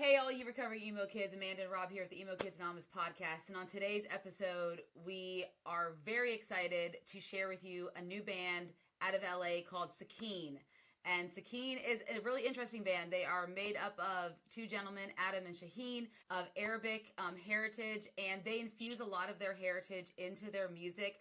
Hey, all you recovering emo kids, Amanda and Rob here with the Emo Kids Anonymous podcast. And on today's episode, we are very excited to share with you a new band out of LA called Sikeen. And Sikeen is a really interesting band. They are made up of two gentlemen, Adam and Shaheen, of Arabic heritage, and they infuse a lot of their heritage into their music.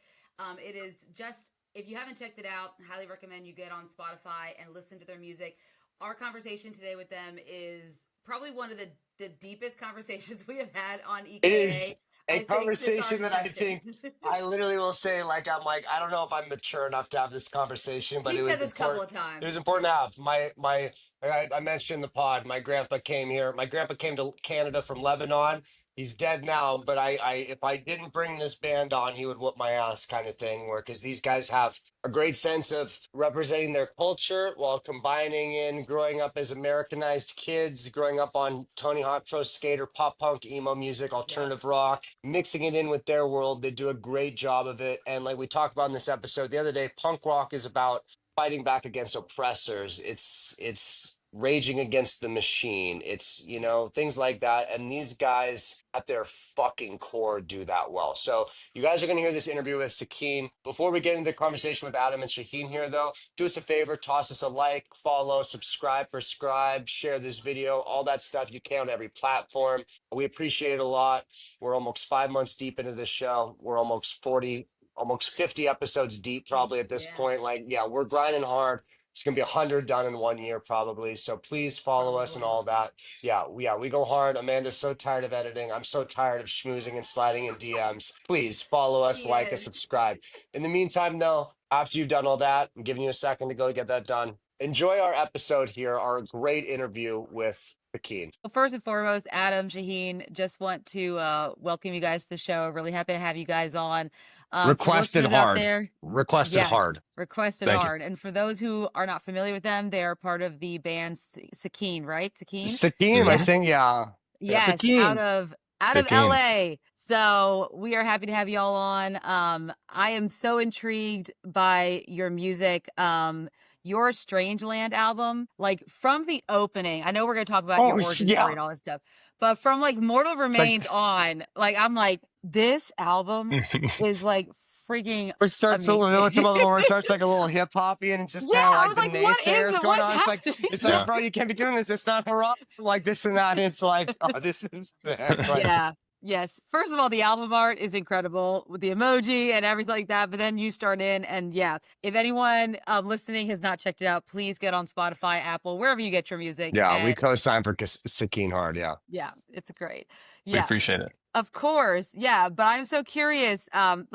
It is just, if you haven't checked it out, I highly recommend you get on Spotify and listen to their music. Our conversation today with them is probably one of the deepest conversations we have had on EKA. It is a conversation that I think I literally will say, like, I don't know if I'm mature enough to have this conversation, but He it was said this a couple important. of times. It was important to have. I mentioned in the pod, my grandpa came here. My grandpa came to Canada from Lebanon. He's dead now, but if I didn't bring this band on, he would whoop my ass, kind of thing. Because these guys have a great sense of representing their culture while combining in growing up as Americanized kids, growing up on Tony Hawk Pro Skater, pop punk, emo music, alternative rock, mixing it in with their world. They do a great job of it. And like we talked about in this episode the other day, punk rock is about fighting back against oppressors. It's raging against the machine. It's, things like that. And these guys at their fucking core do that well. So you guys are going to hear this interview with Sikeen. Before we get into the conversation with Adam and Shaheen here, though, do us a favor, toss us a like, follow, subscribe, prescribe, share this video, all that stuff you can on every platform. We appreciate it a lot. We're almost 5 months deep into this show. We're almost 50 episodes deep probably at this point. We're grinding hard. It's going to be 100 done in 1 year probably. So please follow us and all that. We go hard. Amanda's so tired of editing. I'm so tired of schmoozing and sliding in DMs. Please follow us, like us, subscribe. In the meantime, though, after you've done all that, I'm giving you a second to go get that done. Enjoy our episode here, our great interview with Sikeen. Well, first and foremost, Adam, Shaheen, just want to welcome you guys to the show. Really happy to have you guys on. Requested hard. Requested hard. Requested hard. And for those who are not familiar with them, they are part of the band Sikeen, right? Sikeen, I think, yeah. Yes, Sikeen. out of LA. So we are happy to have you all on. I am so intrigued by your music. Your Strangeland album, like from the opening, I know we're going to talk about your origin story and all this stuff, but from like Mortal Remains on, like, I'm like, this album is like freaking It starts it starts like a little hip hoppy and it's just kind of like the naysayers going on. It's like, bro, you can't be doing this. It's not hurrah, like this and that. It's like, oh, this is yeah. Yes. First of all, the album art is incredible with the emoji and everything like that. But then you start in and if anyone listening has not checked it out, please get on Spotify, Apple, wherever you get your music. Yeah, we co-sign for Sikeen hard. Yeah. Yeah, it's great. Yeah. We appreciate it. Of course. Yeah. But I'm so curious. When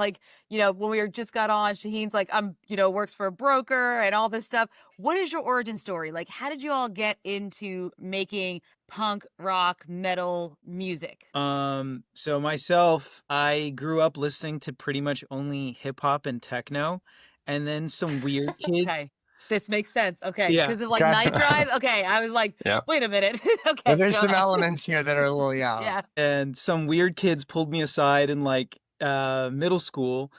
we just got on, Shaheen's like, works for a broker and all this stuff. What is your origin story? Like, how did you all get into making punk, rock, metal music? So myself, I grew up listening to pretty much only hip hop and techno, and then some weird kids. Okay. This makes sense. Okay. Because of like Night Drive. Okay. I was like, wait a minute. Okay. Well, there's some elements here that are a little, yeah. And some weird kids pulled me aside in like middle school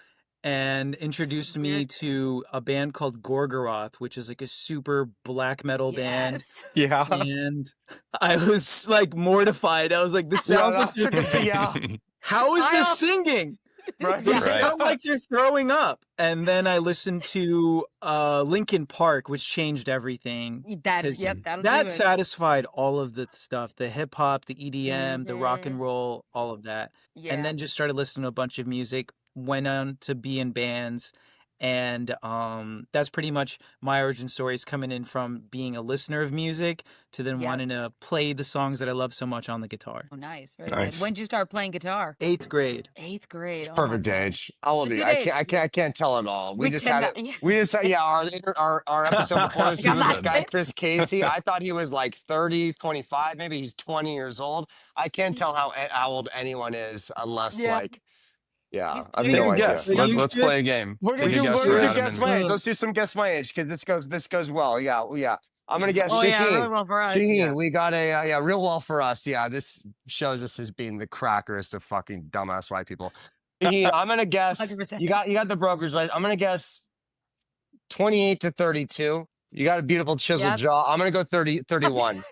and introduced me to a band called Gorgoroth, which is like a super black metal band. Yeah. And I was like mortified. I was like, this sounds like how is this singing? Right. They sound like they're throwing up. And then I listened to Linkin Park, which changed everything. That satisfied all of the stuff, the hip hop, the EDM, the rock and roll, all of that. Yeah. And then just started listening to a bunch of music, went on to be in bands. And that's pretty much my origin story, is coming in from being a listener of music to then wanting to play the songs that I love so much on the guitar. Oh, nice. Very good. When did you start playing guitar? 8th grade. 8th grade. It's perfect age. How old are you? I can't tell it all. We just had our episode before this was this guy, Chris Casey. I thought he was like 30, 25. Maybe he's 20 years old. I can't tell how old anyone is unless yeah, I have no idea. Let's play a game. We're gonna do guess my age. Let's do some guess my age because this goes well. Yeah. I'm gonna guess Shaheen. Yeah, really well for us. Shaheen, we got a real well for us. Yeah, this shows us as being the crackerest of fucking dumbass white people. Shaheen, I'm gonna guess. 100%. You got the broker's right. I'm gonna guess 28 to 32. You got a beautiful chiseled jaw. I'm gonna go 31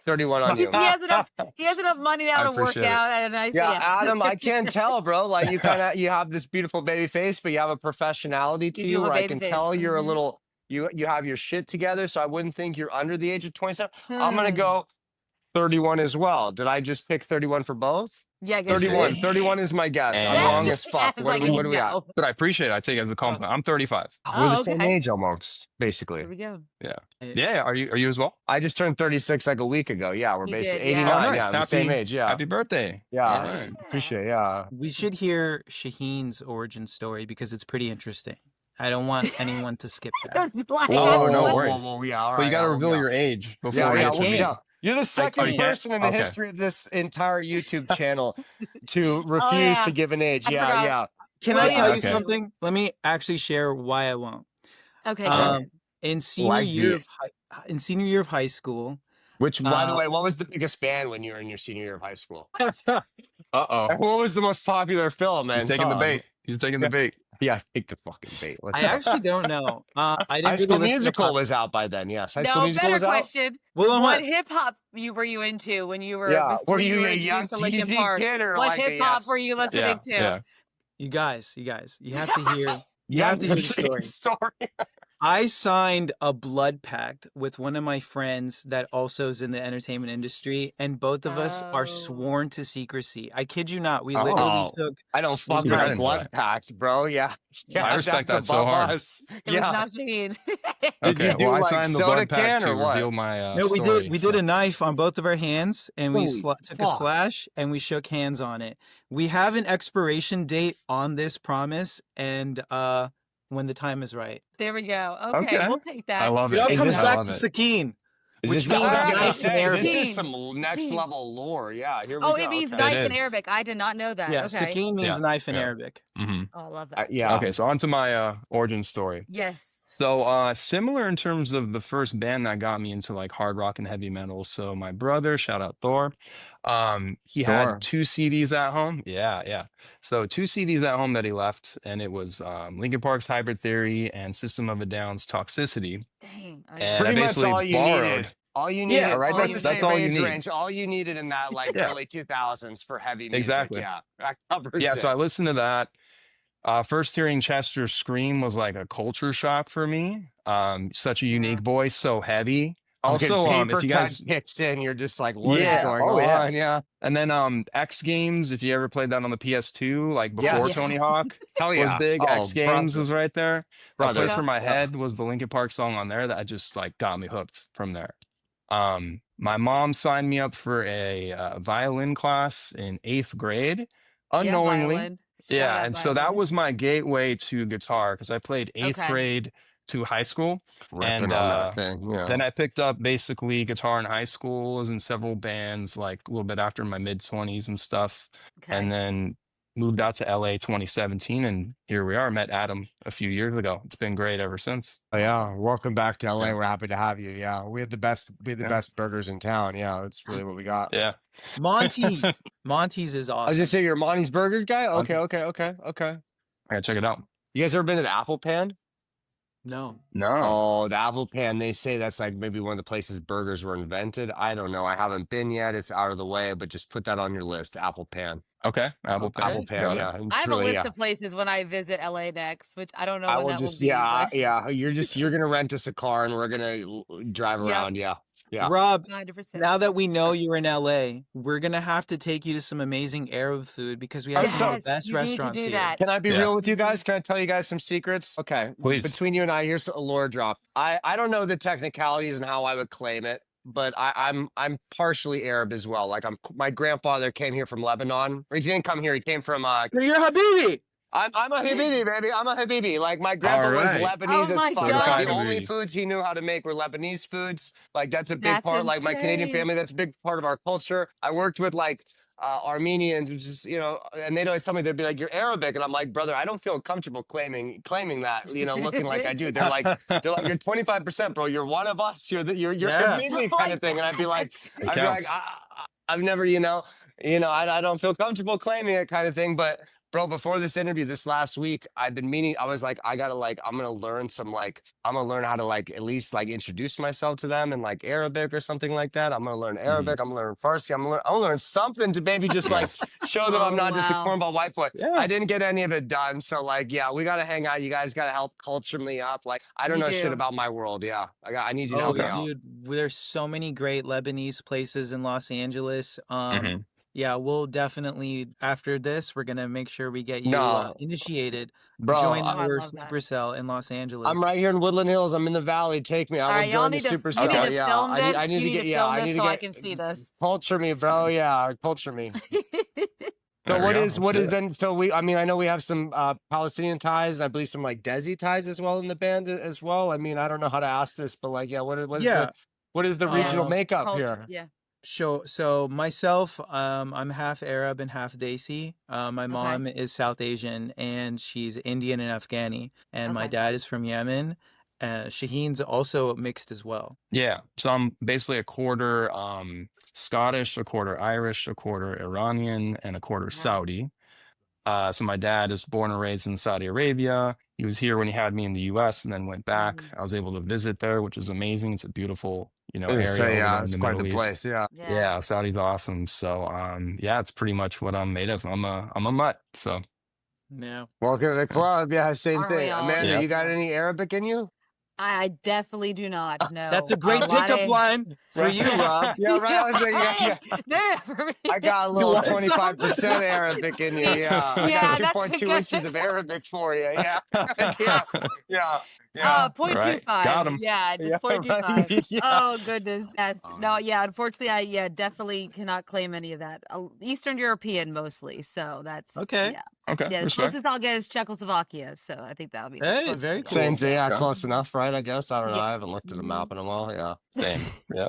on you. He has enough. He has enough money now to work out at a nice. Yeah, Yes. Adam, I can't tell, bro. Like you have this beautiful baby face, but you have a professionality to you, where I can tell you're a little. You have your shit together, so I wouldn't think you're under the age of 27. I'm gonna go 31 as well. Did I just pick 31 for both? Yeah, 31. 31 is my guess. I'm wrong as fuck. What do we got? But I appreciate it. I take it as a compliment. I'm 35. We're the same age almost, basically. There we go. Yeah. Yeah. Are you as well? I just turned 36 like a week ago. Yeah, we're basically 89. Oh, nice. Yeah, the same age. Yeah. Happy birthday. Yeah. All right. Appreciate it. Yeah. We should hear Shaheen's origin story because it's pretty interesting. I don't want anyone to skip that. Oh, no worries. Yeah, all right, But you got to reveal your age before we get to me. You're the second person in the history of this entire YouTube channel to refuse to give an age. Yeah. Can I tell you something? Let me actually share why I won't. Okay. In senior year of high school. Which, by the way, what was the biggest band when you were in your senior year of high school? Uh-oh. What was the most popular film, man? He's taking the bait. He's taking the bait. Yeah, take the fucking bait. I actually don't know. High School Musical was out by then. Yes, High School Musical was out. Question. Well, what hip hop were you into when you were? Yeah, were you a young Linkin Park? Kid or what hip hop were you listening to? Yeah. You guys, you have to hear. You have to hear the story. I signed a blood pact with one of my friends that also is in the entertainment industry, and both of us are sworn to secrecy. I kid you not. We literally took. I don't fuck with a blood pact, bro. Yeah, I respect that so hard. It was not Shaheen. Okay, well, I signed the blood pact to reveal my No, we story, did. We did a knife on both of our hands, and we took a slash, and we shook hands on it. We have an expiration date on this promise, and when the time is right. There we go. Okay. We'll take that. I love it. It all comes back to Sikeen. Which means nice in Arabic. This is some next level lore. Yeah, here we go. Oh, it means knife in Arabic. I did not know that. Yeah, okay. Sikeen means knife in Arabic. Mm-hmm. Oh, I love that. Yeah. Okay, so on to my origin story. Yes. So similar in terms of the first band that got me into like hard rock and heavy metal. So my brother, shout out Thor, he had 2 CDs at home. Yeah. So 2 CDs at home that he left, and it was Linkin Park's Hybrid Theory and System of a Down's Toxicity. Dang. And I basically all you borrowed. Needed. All you needed, right? That's all you need. Range. All you needed in that early 2000s for heavy music. Exactly. Yeah, that covers yeah. it. So I listened to that. First hearing Chester scream was like a culture shock for me. Such a unique voice, so heavy. Also, if you guys kicks in, you're just like, what is going on? Yeah. And then X Games, if you ever played that on the PS2, like before Tony Hawk was big. X Games was right there. A Place for My Head was the Linkin Park song on there that just like got me hooked from there. My mom signed me up for a violin class in 8th grade, unknowingly. Yeah, and so that was my gateway to guitar because I played 8th grade to high school. Ripping on that thing. Yeah. Then I picked up basically guitar in high school, was in several bands like a little bit after my mid-20s and stuff. And then moved out to LA 2017, and here we are. Met Adam a few years ago. It's been great ever since. Oh, yeah, welcome back to LA. We're happy to have you. Yeah, we have the best burgers in town. Yeah, that's really what we got. Yeah, Monty's is awesome. I was just saying, you're a Monty's burger guy. Okay. I gotta check it out. You guys ever been to the Apple Pan? No. Oh, the Apple Pan. They say that's like maybe one of the places burgers were invented. I don't know. I haven't been yet. It's out of the way, but just put that on your list. Apple Pan. Okay. Apple Pan. Yeah. I have a list of places when I visit LA next, which I don't know. I when will that just, will be, yeah. You're gonna rent us a car and we're gonna drive around. Yeah. Rob, 100%. now that we know you're in LA, we're gonna have to take you to some amazing Arab food because we have some of the best restaurants here. Can I be real with you guys? Can I tell you guys some secrets? Okay, please. Between you and I, here's a lore drop. I don't know the technicalities and how I would claim it, but I'm partially Arab as well. Like my grandfather came here from Lebanon. Or he didn't come here. He came from. You're Habibi. I'm a Habibi, baby. I'm a Habibi. Like, my grandpa was Lebanese as fuck. Like, the only foods he knew how to make were Lebanese foods. Like, that's a big part. Insane. Like, my Canadian family, that's a big part of our culture. I worked with, like, Armenians, which is, and they'd always tell me, they'd be like, you're Arabic. And I'm like, brother, I don't feel comfortable claiming that, looking like I do. They're like, you're 25%, bro. You're one of us. You're Habibi kind of thing. And I'd be like, I've never, I don't feel comfortable claiming it kind of thing. But Bro, before this interview this last week, I've been meaning, I was like, I'm gonna learn I'm gonna learn how to like at least like introduce myself to them in like Arabic or something like that. I'm gonna learn Arabic, I'm gonna learn Farsi, I'm gonna learn something to maybe just like show them I'm not just a cornball white boy. Yeah. I didn't get any of it done. So like, yeah, we gotta hang out. You guys gotta help culture me up. Like, I don't know shit about my world. Yeah. I need you to help me out. Dude, there's so many great Lebanese places in Los Angeles. Yeah, we'll definitely, after this, we're going to make sure we get you initiated. Bro, join our sleeper cell in Los Angeles. I'm right here in Woodland Hills. I'm in the valley. Take me. I will join the super cell. Yeah, I need to get. I need to get. I can see this. Culture me, bro. Yeah, culture me. So what has been? So I know we have some Palestinian ties, and I believe some like Desi ties as well in the band as well. I mean, I don't know how to ask this, but like, yeah, what is the regional makeup here? Yeah. So myself, I'm half Arab and half Desi. My mom is South Asian and she's Indian and Afghani, and my dad is from Yemen. Shaheen's also mixed as well. Yeah, so I'm basically a quarter Scottish, a quarter Irish, a quarter Iranian, and a quarter Saudi. So my dad is born and raised in Saudi Arabia. He was here when he had me in the U.S. and then went back. I was able to visit there, which is amazing. It's a beautiful, area. So, yeah, it's quite the place. Yeah, Saudi's awesome. So, yeah, it's pretty much what I'm made of. I'm a mutt. So, yeah. Welcome to the club. Yeah, same thing. Amanda, you got any Arabic in you? I definitely do not. No, that's a great pickup line for you, Rob. Yeah, right. I got a little 25% Arabic in you. Yeah, I got 2.2 inches of Arabic for you. Yeah, yeah. 0.25. Got him. Yeah, just 0.25. Oh goodness. Yes. No. Yeah. Unfortunately, I definitely cannot claim any of that. Eastern European mostly. So that's okay. Yeah. Okay. Yeah. The closest I'll get is Czechoslovakia. So I think that'll be. Hey, very cool. Same thing. Yeah, close enough, right? I guess. I don't know. I haven't looked at a map in a while. Yeah. Same. Yeah.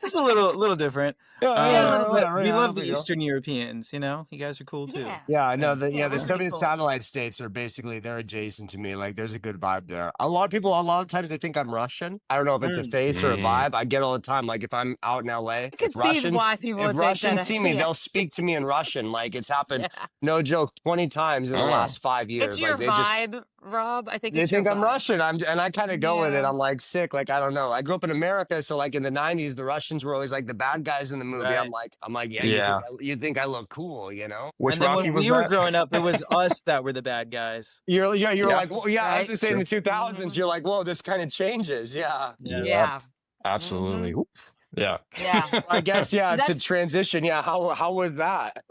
Just a little different. We love the Eastern Europeans. You guys are cool too. Yeah, I know that. Yeah, the Soviet satellite states are basically they're adjacent to me. Like, there's a good vibe there. A lot of times they think I'm Russian. I don't know if it's a face or a vibe. I get all the time. Like, if I'm out in LA, if Russians see me, they'll speak to me in Russian. Like, it's happened. No joke, 20 times in the last 5 years. It's your vibe, Rob. I think they it's think your I'm vibe. Russian. And I kind of go with it. I'm like sick. Like, I don't know. I grew up in America, so like in the 90s, the Russians were always like the bad guys in the movie. Right. I'm like, yeah. You think I look cool, Which and then Rocky when was we were growing up, it was us that were the bad guys. You're like, well, yeah. Right? I was just saying in the 2000s, you're like, whoa, this kind of changes. Yeah. Absolutely. Yeah. I guess to transition. Yeah, how was that?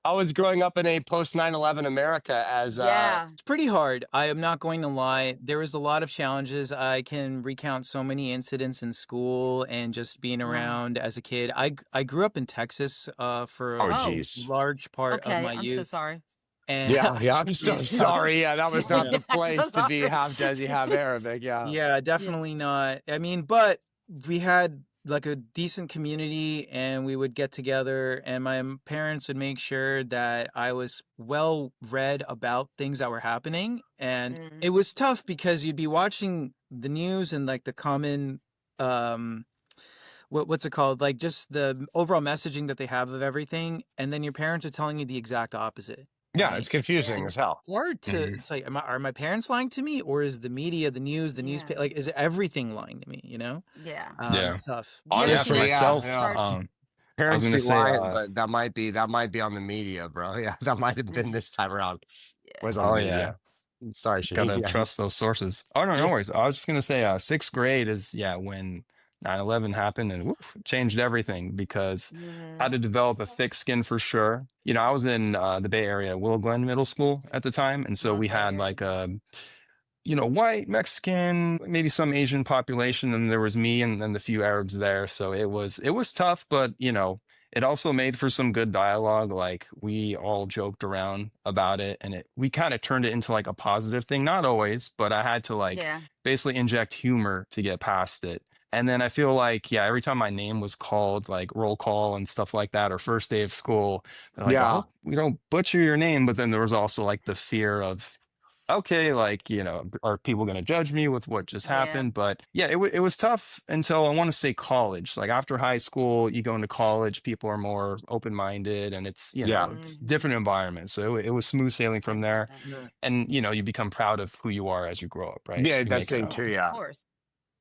I was growing up in a post 9/11 America as It's pretty hard. I am not going to lie. There was a lot of challenges. I can recount so many incidents in school and just being around as a kid. I grew up in Texas for a large part of my youth. I'm so sorry. And I'm so sorry. Yeah, that was not the place to be half Desi, half Arabic. Yeah, definitely not. I mean, but we had like a decent community and we would get together and my parents would make sure that I was well read about things that were happening. And it was tough because you'd be watching the news and like the common, what's it called? Like just the overall messaging that they have of everything. And then your parents are telling you the exact opposite. Yeah, it's confusing as hell. Hard to, it's like, are my parents lying to me, or is the media, the news, the newspaper, like, is everything lying to me? Yeah. It's tough. Honestly, myself, parents be lying, but that might be on the media, bro. Yeah, that might have been this time around. Was on the media. Sorry, Shaheen. Gotta trust those sources. Oh no, no worries. I was just gonna say, 6th grade is when 9/11 happened and changed everything because I had to develop a thick skin for sure. I was in the Bay Area, Willow Glen Middle School at the time. And so we had like a, white, Mexican, maybe some Asian population. And there was me and then the few Arabs there. So it was tough, but it also made for some good dialogue. Like we all joked around about it and we kind of turned it into like a positive thing. Not always, but I had to basically inject humor to get past it. And then I feel like, every time my name was called, like roll call and stuff like that, or first day of school, they're like, oh, we don't butcher your name. But then there was also like the fear of okay, like, are people going to judge me with what just happened? But yeah, it was tough until I want to say college. Like after high school, you go into college, people are more open-minded and it's, it's different environment. So it was smooth sailing from there. 100%. And, you become proud of who you are as you grow up, right? Yeah, You that's make it it out. too. Of Yeah. course.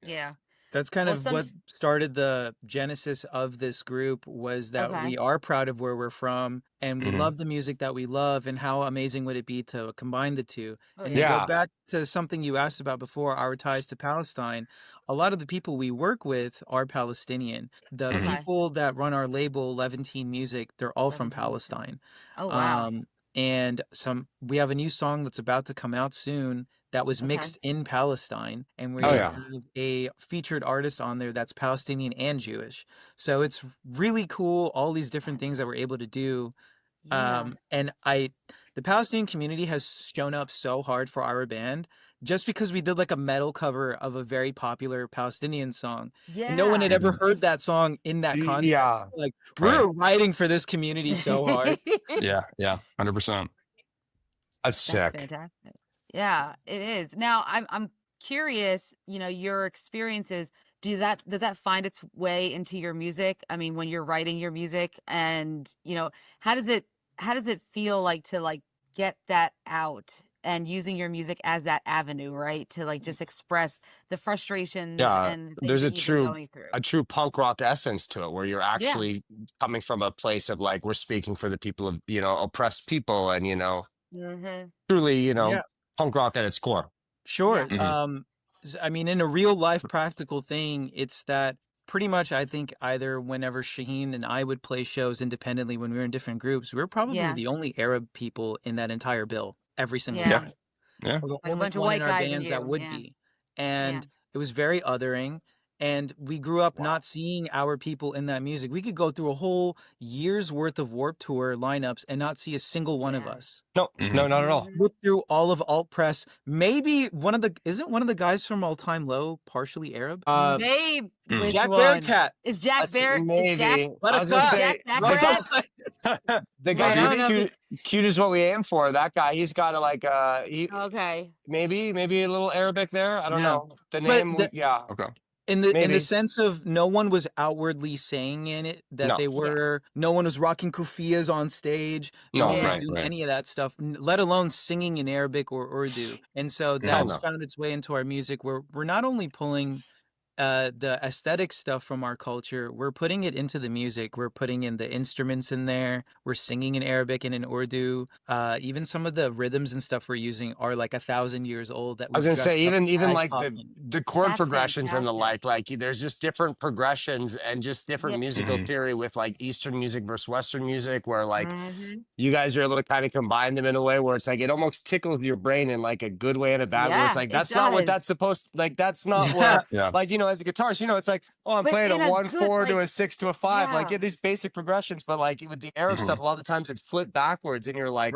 Yeah. That's kind of what started the genesis of this group, was that we are proud of where we're from and we love the music that we love, and how amazing would it be to combine the two. And to go back to something you asked about before, our ties to Palestine, a lot of the people we work with are Palestinian. The people that run our label, Leventine Music, they're all from Palestine. Oh, wow. And we have a new song that's about to come out soon that was mixed in Palestine, and we have a featured artist on there that's Palestinian and Jewish. So it's really cool, all these different things that we're able to do. And the Palestinian community has shown up so hard for our band, just because we did like a metal cover of a very popular Palestinian song. Yeah. No one had ever heard that song in that context. Yeah. Like, we're writing for this community so hard. Yeah, 100%. That's sick. Fantastic. Yeah, it is. Now, I'm curious, your experiences, does that find its way into your music? I mean, when you're writing your music, and, how does it feel like to get that out and using your music as that avenue, right? To just express the frustrations and things there's that you've been going through. a true punk rock essence to it, where you're actually coming from a place of like, we're speaking for the people of, oppressed people, and, truly, punk rock at its core. Sure. I mean, in a real life practical thing, it's that pretty much, I think, either whenever Shaheen and I would play shows independently when we were in different groups, we were probably the only Arab people in that entire bill every single time. Yeah. Or the Like a only bunch of one white in our guys bands and that you. would be. And it was very othering. And we grew up not seeing our people in that music. We could go through a whole year's worth of Warped Tour lineups and not see a single one of us. No, not at all. Look through all of Alt Press. Maybe isn't one of the guys from All Time Low partially Arab? Maybe Jack Bearcat. Is Jack Bear? Maybe. Is Jack? I was gonna say, the guy cute is what we aim for. That guy, he's got maybe a little Arabic there. I don't know. The name, Okay. In the sense of, no one was outwardly saying in it that they were. No one was rocking kufiyas on stage. No one was doing any of that stuff, let alone singing in Arabic or Urdu. And so that's found its way into our music, where we're not only pulling the aesthetic stuff from our culture, we're putting it into the music. We're putting in the instruments in there. We're singing in Arabic and in Urdu. Even some of the rhythms and stuff we're using are like 1,000 years old. That I was gonna say, even like the chord progressions and the like there's just different progressions and just different musical theory with like Eastern music versus Western music, where like you guys are able to kind of combine them in a way where it's like it almost tickles your brain in like a good way and a bad way. It's like that's not what that's supposed to, like that's not where like as a guitarist, it's like, I'm playing a 1-4 to a 6 to a 5. Like these basic progressions, but like with the Arab stuff, a lot of times it's flipped backwards, and you're like,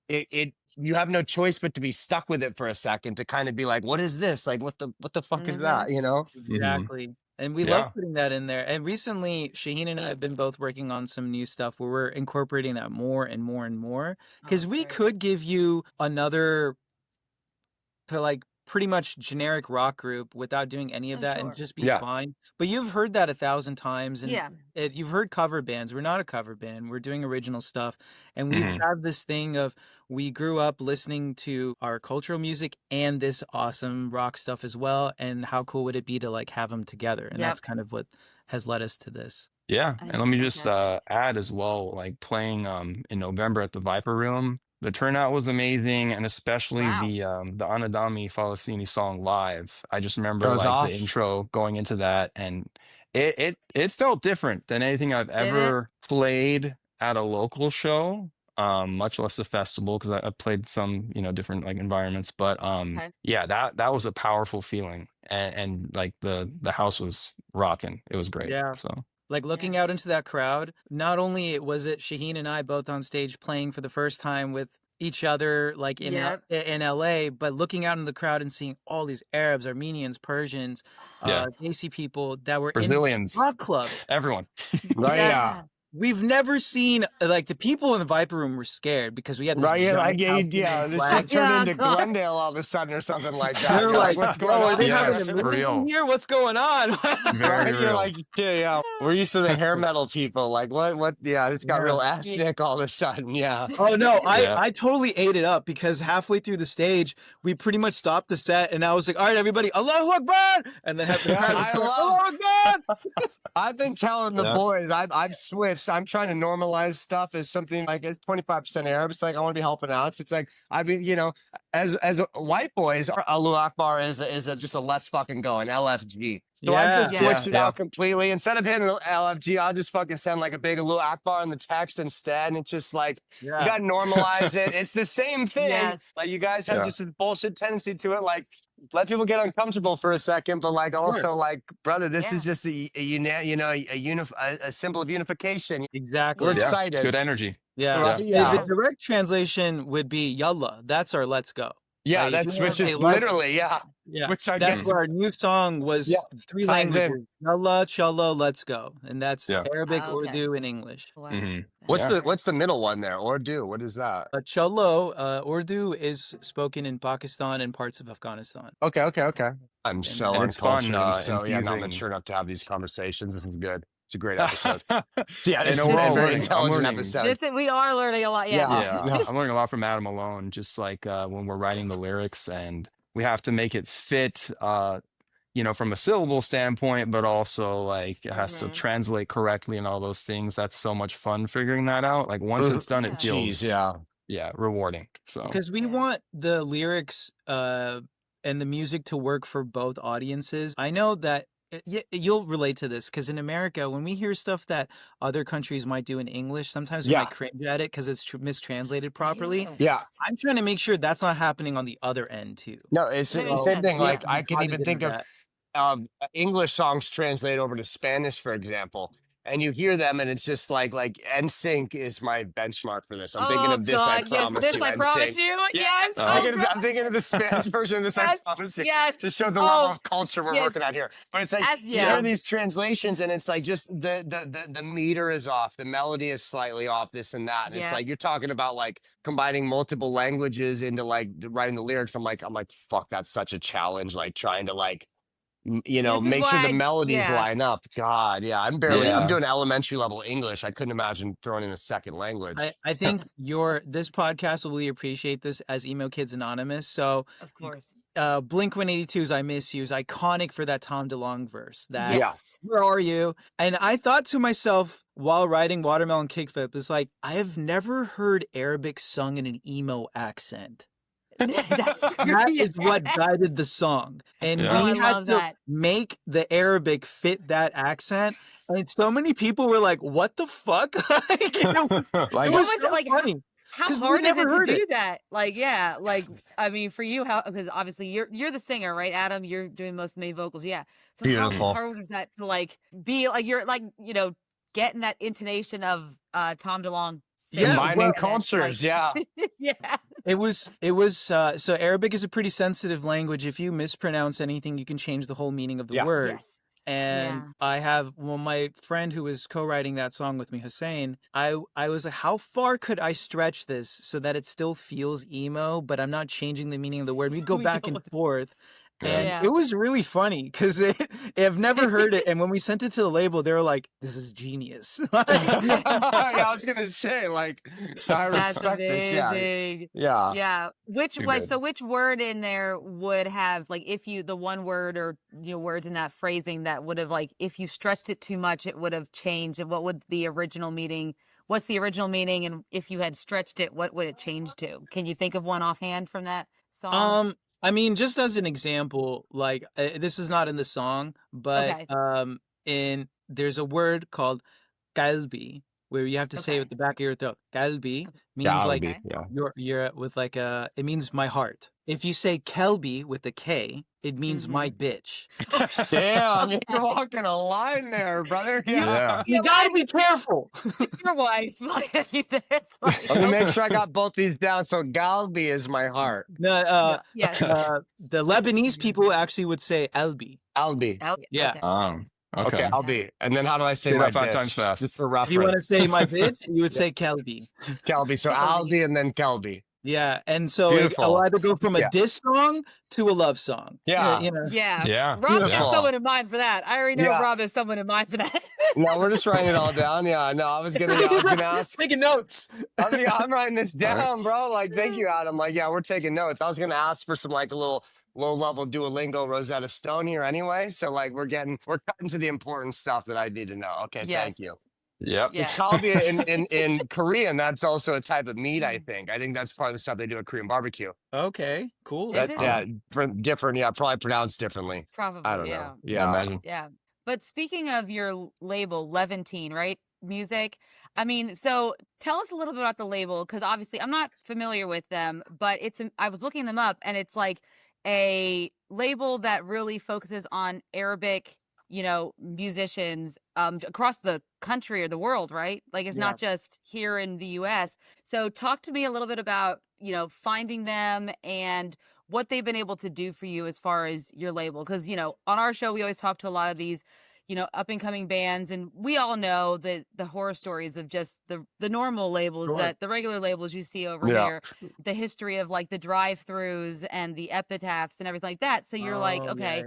you have no choice but to be stuck with it for a second to kind of be like, what is this? Like, what the fuck is that? Exactly. And we love putting that in there. And recently, Shaheen and I have been both working on some new stuff where we're incorporating that more and more and more. Because we could give you another, like, pretty much generic rock group without doing any of that and just be fine. But you've heard that 1,000 times, and you've heard cover bands. We're not a cover band. We're doing original stuff. And we have this thing of, we grew up listening to our cultural music and this awesome rock stuff as well. And how cool would it be to like have them together? And that's kind of what has led us to this. Yeah. And let me just add as well, like playing in November at the Viper Room. The turnout was amazing, and especially the Anadami Falasini song live. I just remember the intro going into that, and it felt different than anything I've ever played at a local show, much less a festival, because I played some different like environments. But that was a powerful feeling, and like the house was rocking. It was great. Yeah. So. Like looking out into that crowd, not only was it Shaheen and I both on stage playing for the first time with each other, like in LA, but looking out in the crowd and seeing all these Arabs, Armenians, Persians, Desi people that were Brazilians, in rock club. Everyone. Right? Yeah. we've never seen like the people in the Viper Room were scared because we had this giant this shit turned into Glendale all of a sudden or something like that. They're like, what's going on? Are they having a for movie real. here? What's going on? Very real. You're like, yeah, we're used to the hair metal people. Like, what? Yeah, it's got real ethnic all of a sudden. Yeah. Oh no, I totally ate it up because halfway through the stage, we pretty much stopped the set, and I was like, all right, everybody, Allahu Akbar, and then Allahu Akbar. I've been telling the boys, I've switched. I'm trying to normalize stuff as something like it's 25% Arab. It's like I want to be helping out. So it's like as white boys, our Allahu Akbar is just a let's fucking go, an LFG. So I just switched it out completely. Instead of hitting an LFG, I'll just fucking send like a big Allahu Akbar in the text instead. And it's just like you gotta normalize it. It's the same thing. Yes. Like you guys have just a bullshit tendency to it. Like let people get uncomfortable for a second, but like also like, brother, this is just a symbol of unification. Exactly. We're excited. It's good energy. The direct translation would be Yalla. That's our let's go. Yeah, which is literally, which I that's where our new song was 3 languages. Yalla, Challa, let's go. And that's Arabic, Urdu, and English. Wow. Mm-hmm. What's the middle one there? Urdu, what is that? Chalo, Urdu is spoken in Pakistan and parts of Afghanistan. Okay. I'm so uncultured. Fun, not mature enough to have these conversations. This is good. It's a great episode. It's a very intelligent episode. We are learning a lot. I'm learning a lot from Adam alone. Just like when we're writing the lyrics, and we have to make it fit, from a syllable standpoint, but also like it has to translate correctly and all those things. That's so much fun figuring that out. Like once it's done, it feels rewarding. So because we want the lyrics and the music to work for both audiences. I know that. You'll relate to this because in America, when we hear stuff that other countries might do in English, sometimes we might cringe at it because it's mistranslated properly. Yeah. I'm trying to make sure that's not happening on the other end too. No, it's the same thing. Like I can even think of English songs translated over to Spanish, for example. And you hear them, and it's just like NSYNC is my benchmark for this. I'm thinking of this. I promise you. Yes. I'm thinking of the Spanish version of this. I promise you. Yes. To show the level of culture we're working at here. But it's like you hear these translations, and it's like just the meter is off, the melody is slightly off, this and that. And it's like you're talking about like combining multiple languages into like writing the lyrics. I'm like, fuck, that's such a challenge. Like trying to like. Make sure the melodies line up. God, I'm doing elementary level English. I couldn't imagine throwing in a second language. I think this podcast will really appreciate this as Emo Kids Anonymous. So of course, Blink-182's "I Miss You" is iconic for that Tom DeLonge verse. Where are you? And I thought to myself while writing Watermelon Kickflip, is like I have never heard Arabic sung in an emo accent. That is what guided the song, and we had to make the Arabic fit that accent. And so many people were like, "What the fuck?" It was so funny. How hard is it to do that? I mean, for you, because obviously you're the singer, right, Adam? You're doing most of the main vocals, So beautiful. How hard is that to be like you're getting that intonation of Tom DeLonge? Combining cultures, It was so Arabic is a pretty sensitive language. If you mispronounce anything, you can change the whole meaning of the word. Yes. And I have my friend who was co-writing that song with me, Hussein, I was like, how far could I stretch this so that it still feels emo, but I'm not changing the meaning of the word? We'd go back and forth. And it was really funny because I've never heard it. And when we sent it to the label, they were like, "This is genius." I was gonna say, I respect this. Yeah. Which word in there would have the one word or words in that phrasing that would have if you stretched it too much, it would have changed. And what would the original meaning? What's the original meaning? And if you had stretched it, what would it change to? Can you think of one offhand from that song? I mean, just as an example, this is not in the song, but there's a word called kalbi where you have to say it with the back of your throat. Kalbi means you're with it means my heart. If you say kelbi with a K, it means my bitch. Damn, you're walking a line there, brother. You gotta be careful. Your wife. Let me make sure I got both these down. So galbi is my heart. The Lebanese people actually would say albi. Albi. Yeah. Okay. Okay, I'll be. And then how do I say Say my that 5 times bitch? fast. Just for If you want to reference. say my bitch, you would say Kelby. Kelby. So Aldi and then Kelby. Yeah, and so I'll Beautiful. either go from a diss song to a love song. Yeah. You know. Yeah. Robb's Beautiful. got someone in mind for that. I already know Robb has someone in mind for that. No, we're just writing it all down. Yeah, no, I was gonna ask. Taking notes. I'm writing this down, bro. Like, thank you, Adam. Like, yeah, we're taking notes. I was gonna ask for some like a little low-level Duolingo Rosetta Stone here anyway. So like we're cutting to the important stuff that I need to know. Okay, thank you. Yep. Because kalbi in Korean, that's also a type of meat, I think. I think that's part of the stuff they do at Korean barbecue. Okay, cool. Is it? Yeah, different. Yeah, probably pronounced differently. Probably, I don't know. Yeah, I imagine. Yeah. But speaking of your label, Leventine, right? Music. I mean, so tell us a little bit about the label, because obviously I'm not familiar with them, but I was looking them up, and it's like a label that really focuses on Arabic, musicians across the country or the world, right? Like it's not just here in the US. So talk to me a little bit about, finding them and what they've been able to do for you as far as your label. Because, on our show, we always talk to a lot of these, up and coming bands. And we all know the horror stories of just the normal labels, that the regular labels you see over here, the history of like the drive-throughs and the epitaphs and everything like that. So you're like, okay,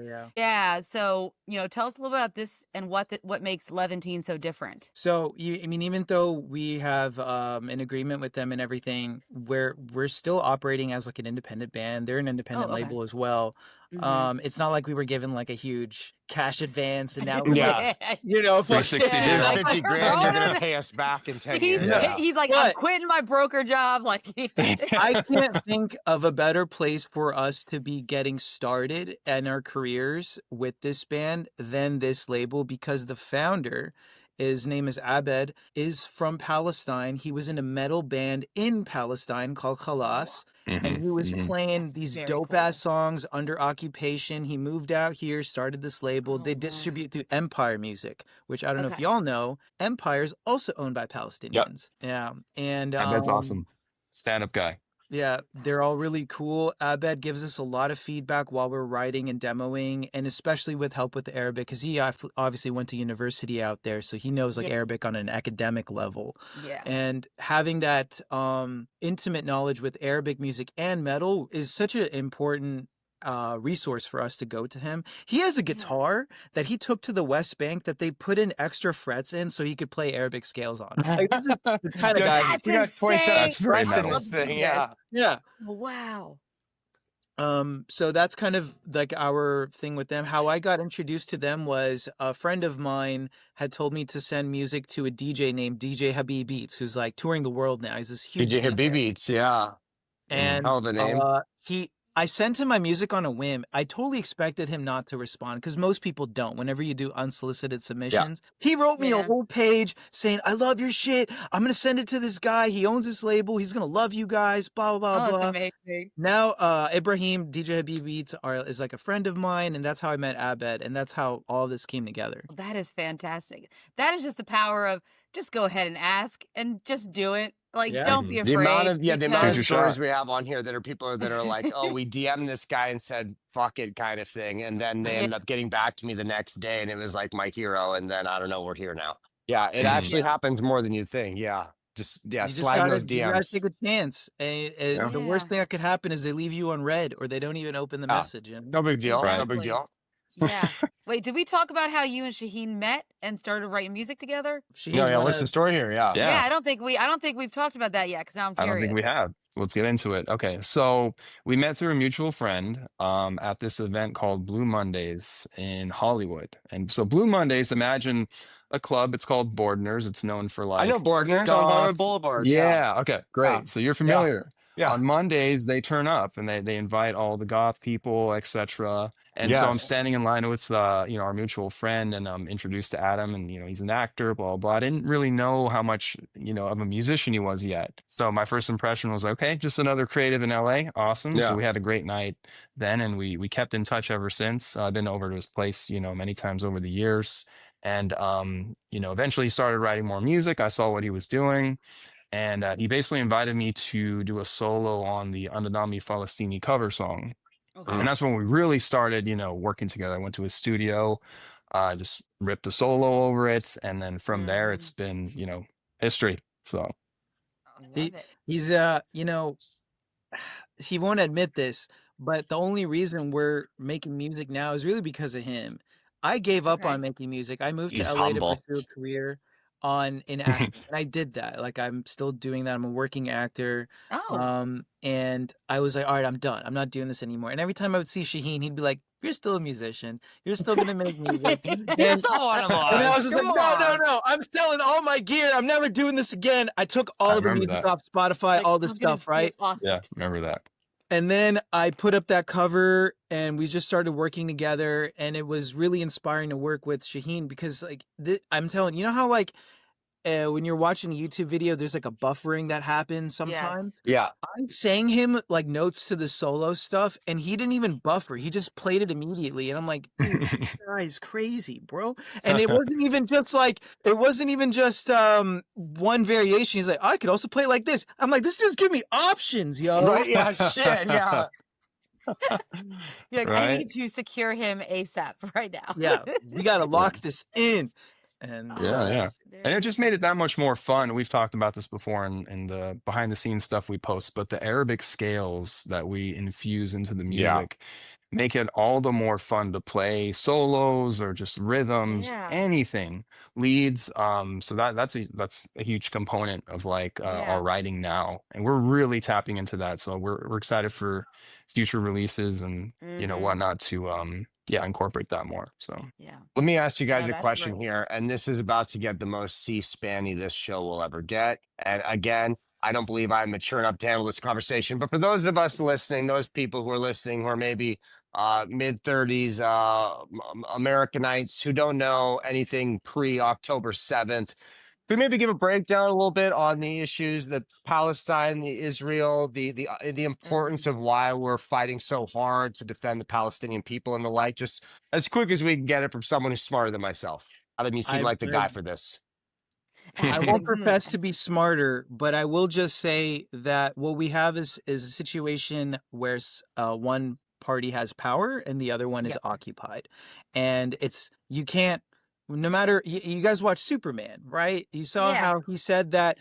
so, tell us a little bit about this and what makes Leventine so different. So, even though we have an agreement with them and everything, we're still operating as like an independent band. They're an independent label as well. Mm-hmm. It's not like we were given like a huge cash advance and now we're 360 Here's like, 50 grand. You're gonna pay us back in 10 years. He's like, I'm quitting my broker job. Like, I can't think of a better place for us to be getting started in our careers with this band than this label, because the founder, his name is Abed, is from Palestine. He was in a metal band in Palestine called Khalas. And he was playing these dope-ass songs under occupation. He moved out here, started this label. They distribute through Empire Music, which I don't know if y'all know. Empire is also owned by Palestinians. Yeah. And that's awesome. Stand-up guy. Yeah, they're all really cool. Abed gives us a lot of feedback while we're writing and demoing, and especially with help with the Arabic, because he obviously went to university out there, so he knows like Arabic on an academic level. Yeah. And having that intimate knowledge with Arabic music and metal is such an important resource for us to go to him. He has a guitar that he took to the West Bank that they put in extra frets in so he could play Arabic scales on. Like, this is the kind of guy. That's insane. That's very metal. Yeah. Wow. So that's kind of like our thing with them. How I got introduced to them was a friend of mine had told me to send music to a DJ named DJ Habib Beats, who's like touring the world now. He's this huge DJ Habib Beats, yeah. And the name. I sent him my music on a whim. I totally expected him not to respond, because most people don't whenever you do unsolicited submissions. He wrote me a whole page saying, I love your shit. I'm going to send it to this guy. He owns this label. He's going to love you guys, blah, blah, blah, blah. That's amazing. Now, Ibrahim, DJ Habib Beats is like a friend of mine, and that's how I met Abed, and that's how all this came together. That is fantastic. That is just the power of just go ahead and ask and just do it. Like, don't be afraid. The amount of stories we have on here that are people that are like, oh, we DM'd this guy and said, fuck it kind of thing. And then they ended up getting back to me the next day, and it was like my hero. And then, I don't know, we're here now. Yeah, it actually happens more than you think. Yeah. Slide those DMs. You gotta take a chance. The worst thing that could happen is they leave you unread, or they don't even open the message. No big deal. Exactly. No big deal. Yeah. Wait, did we talk about how you and Shaheen met and started writing music together? What's the story here? Yeah. I don't think we've talked about that yet, because I'm curious. I don't think we have. Let's get into it. Okay, so we met through a mutual friend at this event called Blue Mondays in Hollywood. And so Blue Mondays, imagine a club. It's called Bordner's. It's known for like, I know Bordner's on Hollywood Boulevard. Yeah. Okay, great. So you're familiar. Yeah. On Mondays, they turn up and they invite all the goth people, etc. And so I'm standing in line with our mutual friend, and I'm introduced to Adam, and he's an actor, blah, blah, blah. I didn't really know how much of a musician he was yet. So my first impression was, okay, just another creative in LA. Awesome. So we had a great night then, and we kept in touch ever since. I've been over to his place many times over the years, and eventually he started writing more music. I saw what he was doing. And he basically invited me to do a solo on the Andanami Falastini cover song. Okay. And that's when we really started, working together. I went to his studio. Just ripped a solo over it, and then from there it's Mm-hmm. been, history. So I love He it. he's he won't admit this, but the only reason we're making music now is really because of him. I gave up Okay. on making music. I moved to He's LA to humble. pursue a career in acting, and I did that. Like I'm still doing that. I'm a working actor. Oh. And I was like, all right, I'm done. I'm not doing this anymore. And every time I would see Shaheen, he'd be like, "You're still a musician. You're still gonna make music." He's And still one of and I was us. just Come like, "No, no, on. no! I'm selling all my gear. I'm never doing this again." I took I all of the remember music that. off Spotify, Like, all the I'm gonna stuff, do it right? off Yeah, it. remember that. And then I put up that cover and we just started working together, and it was really inspiring to work with Shaheen because like I'm telling you know how like when you're watching a YouTube video there's like a buffering that happens sometimes. Yes. Yeah. I sang him like notes to the solo stuff and he didn't even buffer. He just played it immediately and I'm like, dude, this guy's crazy, bro. And it wasn't even just one variation. He's like, I could also play like this. I'm like, this dude's giving me options, yo. Right? Yeah. Shit. Yeah. You're like, I Right? need to secure him ASAP right now. Yeah, we gotta lock this in. And Oh, Yeah, yeah. there And it it is. just made it that much more fun. We've talked about this before in the behind the scenes stuff we post, but the Arabic scales that we infuse into the Yeah. music make it all the more fun to play solos or just rhythms, Yeah. anything, leads. So that's a huge component of like Yeah. our writing now. And we're really tapping into that. So we're excited for future releases and Mhm. whatnot to incorporate that more. So Yeah. Let me ask you guys No, a that's question great. here, and this is about to get the most C-spanny this show will ever get. And again, I don't believe I'm mature enough to handle this conversation, but for those of us listening, those people who are listening who are maybe mid 30s Americanites who don't know anything pre October 7th, could we maybe give a breakdown a little bit on the issues that Palestine, the Israel, the importance Mhm. of why we're fighting so hard to defend the Palestinian people and the like, just as quick as we can get it from someone who's smarter than myself. I mean, you seem I like the guy for this. I He's won't like, profess to be smarter, but I will just say that what we have is a situation where one party has power and the other one is Yep. occupied, and it's you can't. No matter you guys watch Superman, right? You saw Yeah. how he said that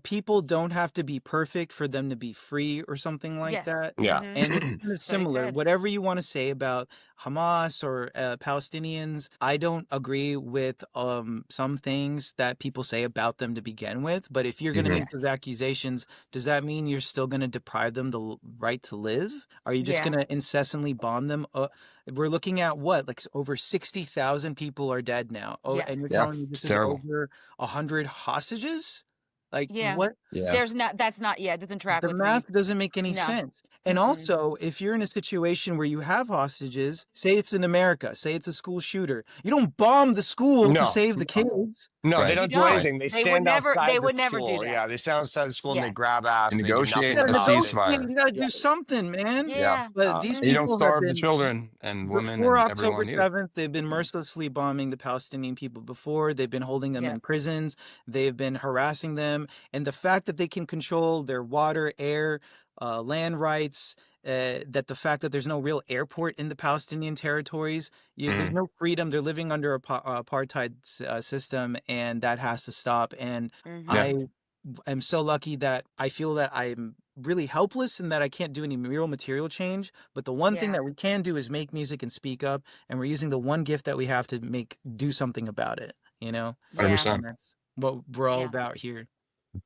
people don't have to be perfect for them to be free or something like Yes. that. Yeah. Mhm. And it's kind of That's what he similar. said. Whatever you want to say about Hamas or Palestinians, I don't agree with some things that people say about them to begin with. But if you're going to Mhm. make those accusations, does that mean you're still going to deprive them the right to live? Are you just Yeah. going to incessantly bomb them? We're looking at what, like over 60,000 people are dead now. Oh, and you're Yes. Yeah, telling me it's this is terrible. over 100 hostages? Like Yeah. what? Yeah. There's not. That's not. Yeah. It doesn't track The with me. math doesn't make any No. sense. And Mm-mm. also, if you're in a situation where you have hostages, say it's in America, say it's a school shooter, you don't bomb the school to No. save the kids. No, they Right. You don't do don't. anything. They They would stand never. outside They the would never do school. that. Yeah, they stand outside the school and they Yes. grab ass And and they do negotiate nothing You a gotta about it. negotiate. ceasefire. You gotta Yeah. do something, man. Yeah. But these And you don't people have starve the been, children and women before and October everyone either. 7th, they've been mercilessly bombing the Palestinian people before. They've been holding them Yep. in prisons. They've been harassing them. And the fact that they can control their water, air, land rights, that the fact that there's no real airport in the Palestinian territories, there's Mhm. no freedom. They're living under a apartheid system, and that has to stop. And Mhm. Yeah. I am so lucky that I feel that I'm really helpless and that I can't do any real material change. But the one thing Yeah. that we can do is make music and speak up. And we're using the one gift that we have to do something about it, you know? Yeah. 100%. And that's what we're all Yeah. about here.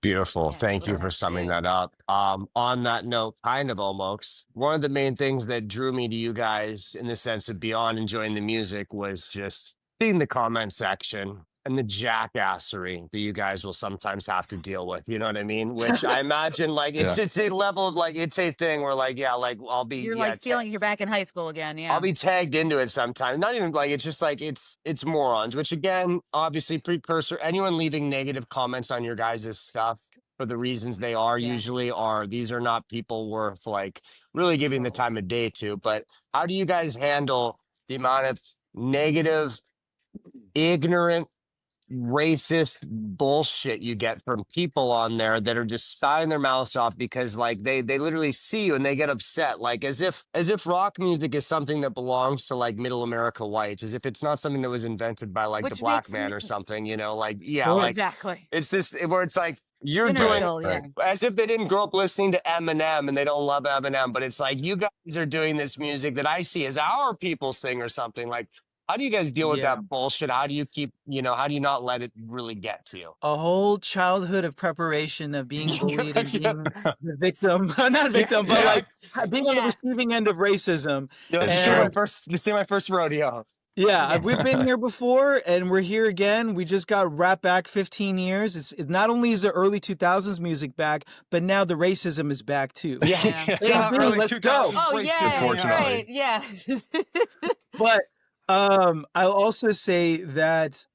Beautiful. Yeah. That's Thank what you I for have summing too. that up. On that note, kind of almost, one of the main things that drew me to you guys in the sense of beyond enjoying the music was just seeing the comment section and the jackassery that you guys will sometimes have to deal with. You know what I mean? Which I imagine like Yeah. it's a level of like it's a thing where like, yeah, like I'll be You're like feeling you're back in high school again. I'll Yeah. be tagged into it sometimes. Not even like it's just like it's morons, which again, obviously precursor. Anyone leaving negative comments on your guys' stuff for the reasons they are Yeah. usually are these are not people worth like really giving the Trolls. time of day to. But how do you guys handle the amount of negative, ignorant racist bullshit you get from people on there that are just spouting their mouths off because like they literally see you and they get upset, like as if rock music is something that belongs to like middle America whites, as if it's not something that was invented by like the Which black makes man me or something, you know, like yeah, Well, like exactly. it's this where it's like you're Spinner doing still, yeah. as if they didn't grow up listening to Eminem and they don't love Eminem, but it's like you guys are doing this music that I see as our people sing or something. Like, how do you guys deal with yeah. that bullshit? How do you keep, you know, how do you not let it really get to you? A whole childhood of preparation of being bullied and Yeah. being the victim, not victim, but Yeah. like being on the Yeah. receiving end of racism. You're like, It's And true. this is my first rodeo. yeah, Yeah. we've been here before and we're here again. We just got wrapped back 15 years. It's not only is the early 2000s music back, but now the racism is back too. Yeah. Yeah. Same Yeah, thing, early let's go. 2000s Oh racist, yeah, unfortunately. right. Yeah. But I'll also say that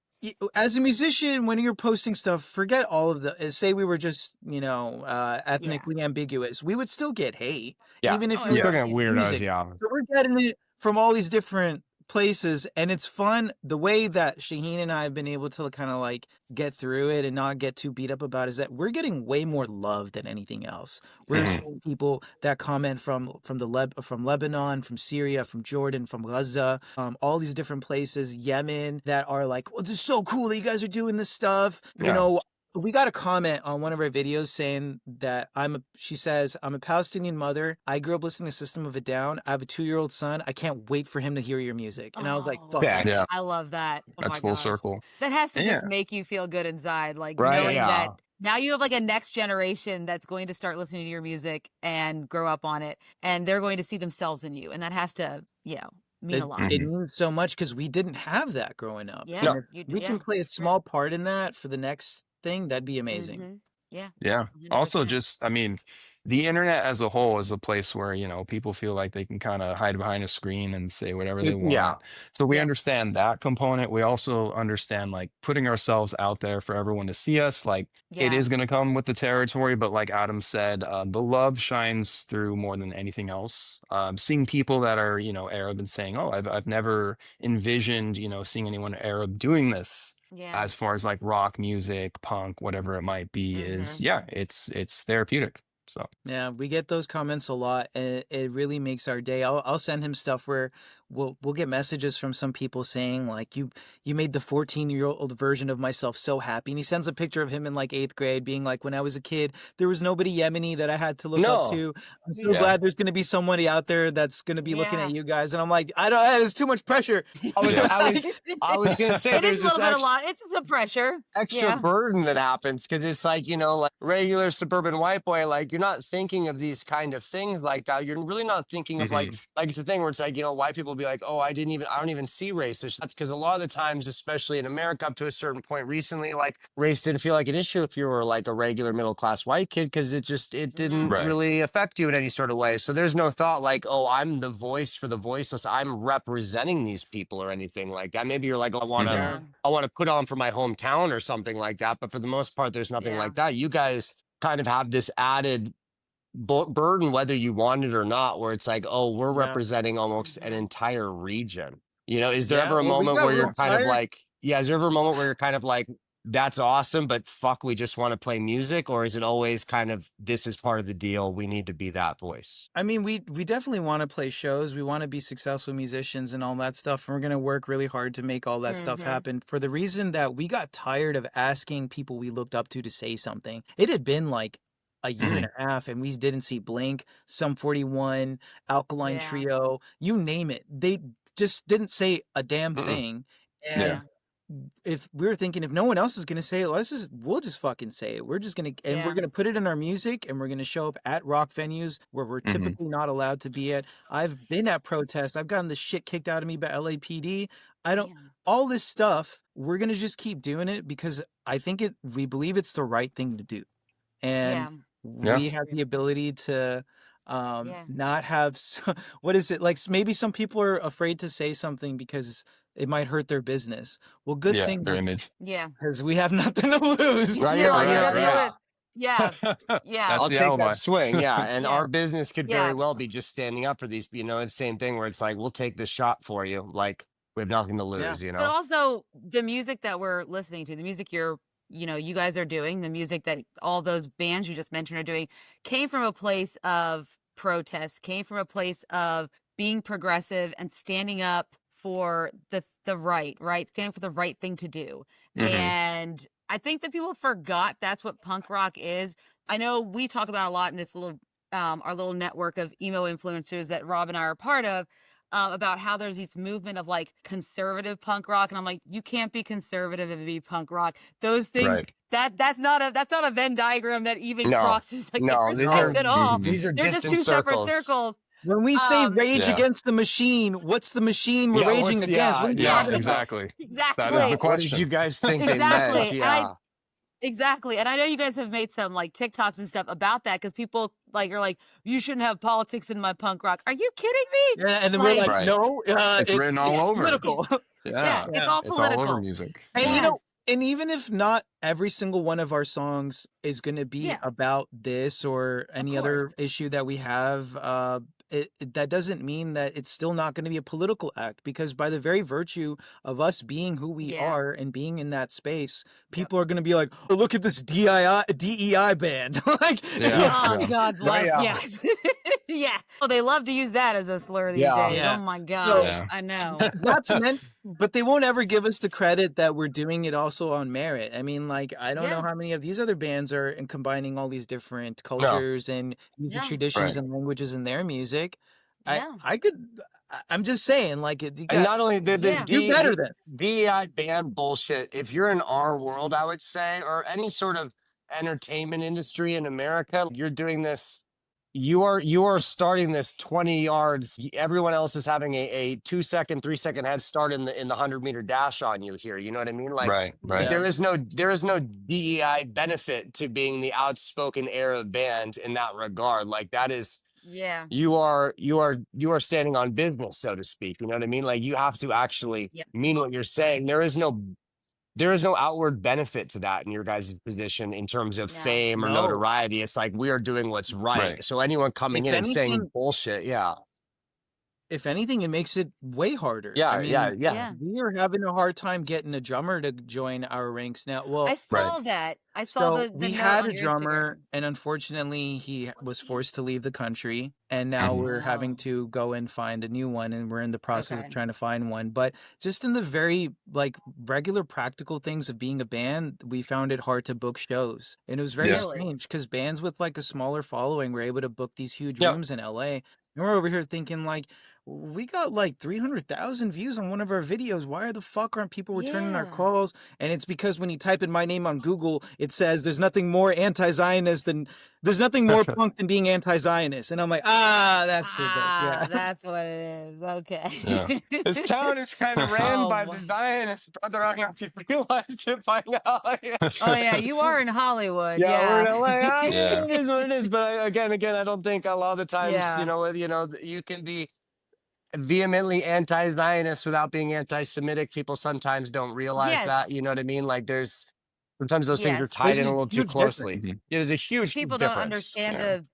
as a musician, when you're posting stuff, forget all of the. Say we were just, ethnically ambiguous, we would still get hate, Yeah. even if Oh, you're Still yeah. getting weirdos, music. yeah. So we're getting it from all these different places, and it's fun. The way that Shaheen and I have been able to kind of like get through it and not get too beat up about is that we're getting way more love than anything else. We're seeing people that comment from Lebanon, from Syria, from Jordan, from Gaza, all these different places, Yemen, that are like, "Well, this is so cool that you guys are doing this stuff." Yeah. You know, we got a comment on one of our videos saying that she says, "I'm a Palestinian mother. I grew up listening to System of a Down. I have a 2-year-old son. I can't wait for him to hear your music." And I was like, Oh, fuck Yeah. Yeah. I love that. Oh That's my full gosh. circle. That has to Yeah. just make you feel good inside, like Right, knowing yeah. that now you have like a next generation that's going to start listening to your music and grow up on it, and they're going to see themselves in you, and that has to, mean a lot. It means so much because we didn't have that growing up. Yeah, And you if do, we can yeah, play a for sure. small part in that for the next thing, that'd be amazing. Mhm. Yeah. Yeah. Also, 100%. just, I mean, the internet as a whole is a place where, people feel like they can kind of hide behind a screen and say whatever they Yeah. want. So we Yeah. understand that component. We also understand like putting ourselves out there for everyone to see us. Like it Yeah. is going to come with the territory, but like Adam said, the love shines through more than anything else. Seeing people that are, Arab and saying, "Oh, I've never envisioned, seeing anyone Arab doing this." Yeah. As far as like rock music, punk, whatever it might be, is it's therapeutic. So Yeah, we get those comments a lot, and it really makes our day. I'll send him stuff where we'll get messages from some people saying like, you made the 14-year-old version of myself so happy, and he sends a picture of him in like 8th grade being like, when I was a kid there was nobody Yemeni that I had to look up to. I'm so glad there's going to be somebody out there that's going to be looking at you guys. And I'm like, I don't, it's too much pressure. I was gonna say it is there's a little bit a lot. It's some pressure. extra burden that happens because it's like, like regular suburban white boy, like you're not thinking of these kind of things like that. You're really not thinking of like it's the thing where it's like, white people be like, "Oh, I don't even see race." That's because a lot of the times, especially in America up to a certain point recently, like race didn't feel like an issue if you were like a regular middle class white kid because it didn't Right. really affect you in any sort of way. So there's no thought like, "Oh, I'm the voice for the voiceless. I'm representing these people," or anything like that. Maybe you're like, I want to put on for my hometown or something like that. But for the most part, there's nothing like that. You guys kind of have this added burden, whether you want it or not, where it's like, oh, we're representing almost an entire region. Is there ever a moment where you're kind of like, is there ever a moment where you're kind of like, that's awesome, but fuck, we just want to play music? Or is it always kind of, this is part of the deal, we need to be that voice? I mean, we definitely want to play shows. We want to be successful musicians and all that stuff. And we're going to work really hard to make all that stuff happen, for the reason that we got tired of asking people we looked up to say something. It had been like a year and a half, and we didn't see Blink, Sum 41, Alkaline Trio, you name it. They just didn't say a damn thing. And if we were thinking, if no one else is going to say it, we'll just fucking say it. We're just going to, and we're going to put it in our music, and we're going to show up at rock venues where we're typically not allowed to be at. I've been at protests. I've gotten the shit kicked out of me by LAPD. All this stuff, we're going to just keep doing it because I think we believe it's the right thing to do. And we have the ability to not have, what is it? Like maybe some people are afraid to say something because it might hurt their business. Well, good thing their image. because we have nothing to lose. Yeah. I'll take that swing. And our business could very Yeah. well be just standing up for these. It's the same thing where it's like, we'll take this shot for you. Like, We have nothing to Yeah. lose, you But know? also the music that we're listening to, the music you guys are doing, the music that all those bands you just mentioned are doing, came from a place of protest, came from a place of being progressive and standing up for the right, standing for the right thing to do. And I think that people forgot that's what punk rock is. I know we talk about a lot in this little our little network of emo influencers that Rob and I are part of, about how there's this movement of like conservative punk rock, and I'm like, you can't be conservative and be punk rock. Those things, that's not a Venn diagram that even crosses like intersects at all. These are They're just distant two separate circles. circles. When we say rage against the machine, what's the machine we're raging against? What are you talking about? Exactly. Exactly. That is the What question. did you guys think they meant? Yeah. Exactly. And I know you guys have made some like TikToks and stuff about that, because people like are like, you shouldn't have politics in my punk rock. Are you kidding me? Yeah, and then we're like, no, it's written all over. Political. Yeah, it's all political. It's all over music. And and even if not every single one of our songs is going to be about this or any other issue that we have, that doesn't mean that it's still not going to be a political act, because by the very virtue of us being who we are and being in that space, people are going to be like, oh, look at this DEI band. Like, oh, God bless. Yeah. Well, they love to use that as a slur these days. Yeah. Oh my gosh. So, I know. Not to mention, but they won't ever give us the credit that we're doing it also on merit. I mean, like, I don't know how many of these other bands are combining all these different cultures and music traditions and languages in their music. I'm just saying, like, and not only did this do better than DEI band bullshit. If you're in our world, I would say, or any sort of entertainment industry in America, you're doing this. You are starting this 20 yards. Everyone else is having a 2-second, 3-second head start in the 100-meter dash on you here. You know what I mean? Like, there is no DEI benefit to being the outspoken Arab band in that regard. Like, that is. Yeah. You are standing on business, so to speak. You know what I mean? Like, you have to actually mean what you're saying. There is no outward benefit to that in your guys' position in terms of fame or notoriety. It's like, we are doing what's right. So anyone coming in and saying bullshit, if anything, it makes it way harder. Yeah, I mean, we are having a hard time getting a drummer to join our ranks now. Well, I saw that. I saw the we note had on a your drummer, Instagram. and unfortunately, he was forced to leave the country, and now we're having to go and find a new one, and we're in the process of trying to find one. But just in the very like regular practical things of being a band, we found it hard to book shows, and it was very strange because bands with like a smaller following were able to book these huge rooms in LA. And we're over here thinking like, we got like 300,000 views on one of our videos. Why the fuck aren't people returning our calls? And it's because when you type in my name on Google, it says there's nothing more anti-Zionist than there's nothing more punk than being anti-Zionist. And I'm like, that's it. Yeah, that's what it is. Okay. Yeah. This town is kind of ran by the Zionists, brother. I don't know if you realized it by now. Oh yeah, you are in Hollywood. We're in LA. It is what it is. But again, I don't think a lot of the times, you can be vehemently anti-Zionist without being anti-Semitic. People sometimes don't realize that. You know what I mean? Like, sometimes those things are tied in a little too closely. There's a huge people difference. don't understand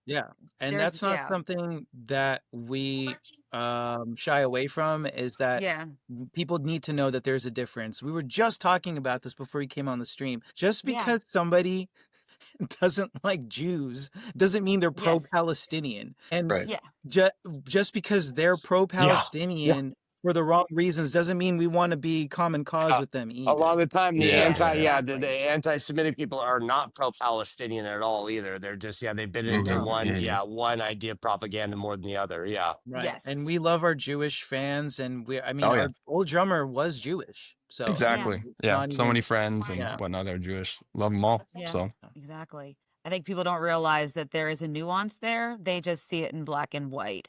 and that's not something that we shy away from, is that people need to know that there's a difference. We were just talking about this before you came on the stream. Just because somebody doesn't like Jews doesn't mean they're pro-Palestinian. And just because they're pro-Palestinian for the wrong reasons doesn't mean we want to be common cause with them either. A lot of the time, the anti-Semitic people are not pro-Palestinian at all either. They're just they've been into one idea of propaganda more than the other. Right. Yes. And we love our Jewish fans, and our old drummer was Jewish. So exactly. So many friends and whatnot. They're Jewish. Love them all. So exactly. I think people don't realize that there is a nuance there. They just see it in black and white.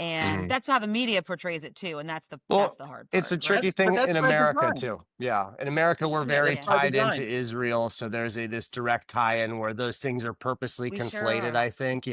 And that's how the media portrays it too, and that's the hard part. It's a tricky thing in America too. Yeah, in America we're very tied into Israel, so there's this direct tie-in where those things are purposely conflated. I think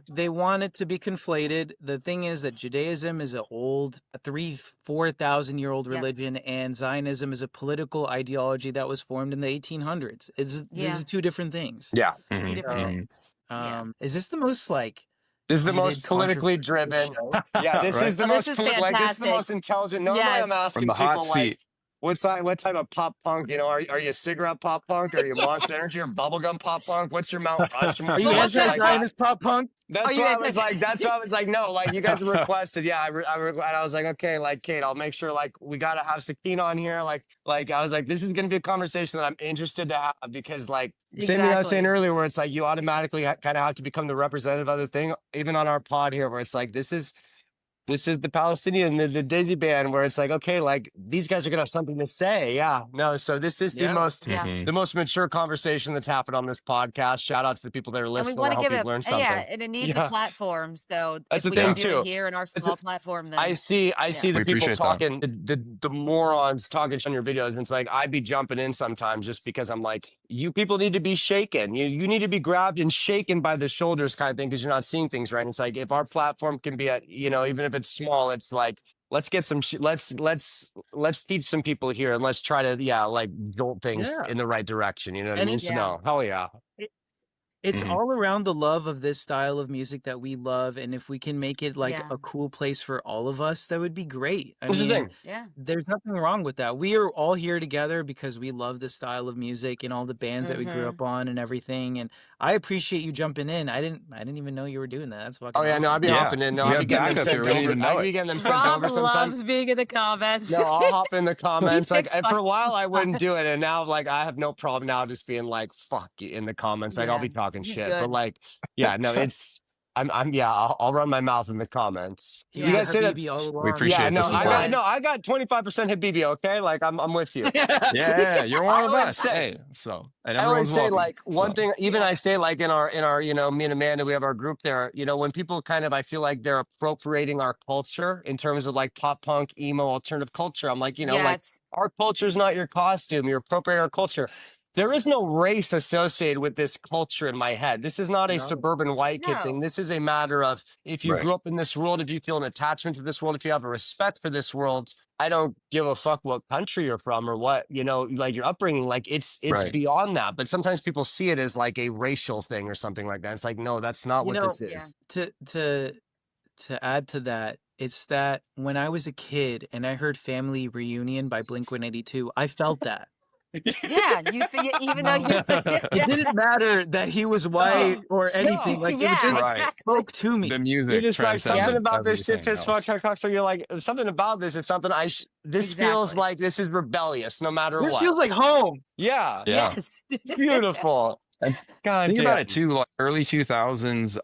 they want it to be conflated. The thing is that Judaism is an old 3,000-4,000 year old religion, and Zionism is a political ideology that was formed in the 1800s. These are two different things. Yeah. Two different things. Is this the most like This is the most heated, politically controversial driven. show. Yeah, this Right? is the Oh, this most is like this is the fantastic. most intelligent. Normally, Yes. I'm From asking the hot people like, seat. what type of pop punk? You know, are you a cigarette pop punk? Are you Monster Energy or bubblegum pop punk? What's your Mount Rushmore? Are you Well, what's Shit that? like that. anti-Zionist pop punk? Are That's you why I was anti- like, that's why I was like, no, like you guys requested, yeah. And I was like, okay, like Kate, I'll make sure like we gotta have Sikeen on here. Like I was like, this is gonna be a conversation that I'm interested to have because like same thing I was saying Exactly. earlier, where it's like you automatically kind of have to become the representative of the thing, even on our pod here, where it's like this is the Palestinian, the Daisy Band, where it's like, okay, like these guys are gonna have something to say. Yeah, no. So this is Yeah. the most mature conversation that's happened on this podcast. Shout out to the people that are And we listening. want I to hope give you've it, learned something. yeah, and it needs a Yeah, platform. So that's if the we thing can do too. it here in our It's small platform, then I see yeah. the We people appreciate that. talking, the morons talking on your videos. And it's like I'd be jumping in sometimes just because I'm like, you people need to be shaken. You need to be grabbed and shaken by the shoulders kind of thing because you're not seeing things right. And it's like if our platform can be at, you know, even if it's small, it's like let's get some let's teach some people here and let's try to like jolt things Yeah. in the right direction. You know what I And mean? it's So no, hell yeah. it's all around the love of this style of music that we love, and if we can make it like Yeah. a cool place for all of us, that would be great. I This is the mean, thing. Yeah. there's nothing wrong with that. We are all here together because we love this style of music and all the bands that we grew up on and everything. And I appreciate you jumping in. I didn't even know you were doing that. That's fucking Oh yeah, no, I'd awesome. be hopping in. No, We I'd be have getting them backup here. sent We didn't over. even know I'd be it. getting them sent Rob over sometime. loves being in the comments. No, I'll hop in the comments. Like, picks and for a fun while, I wouldn't spots. do it, and now, like, I have no problem now just being like, "Fuck you" in the comments. Like, I'll Yeah, be talking he's shit, but good. like, yeah, no, it's, yeah, I'll run my mouth in the comments. He You was Yeah. a guys say that? Habibi all We along. Yeah, appreciate no, the He support. was. I got 25% Habibi. Okay, like, I'm with you. Yeah, you're one I of always us. say, Hey, so and I always everyone's say welcome. like one So thing, even Yeah. I say like in our, you know, me and Amanda, we have our group there, you know, when people kind of, I feel like they're appropriating our culture in terms of like pop punk, emo, alternative culture. I'm like, you know, like Yes. our culture is not your costume. You're appropriating our culture. There is no race associated with this culture in my head. This is not a No. suburban white kid thing. No. This is a matter of if you right. grew up in this world, if you feel an attachment to this world, if you have a respect for this world, I don't give a fuck what country you're from or what, you know, like your upbringing, like it's Right. beyond that. But sometimes people see it as like a racial thing or something like that. It's like, no, that's not You what know, this Yeah. is. to add to that, it's that when I was a kid and I heard Family Reunion by Blink-182, I felt that. Yeah. Even though you. It didn't matter that he was white or anything. Like, it Yeah. just Right. Exactly. spoke to The me. You're music just like something transcended about this shit, everything piss fuck, else. so you're like something about this is something this feels Exactly. like this is rebellious no matter This what. feels like home. Yeah, Yeah. Yes. beautiful. And God think damn. about it too, like early 2000s,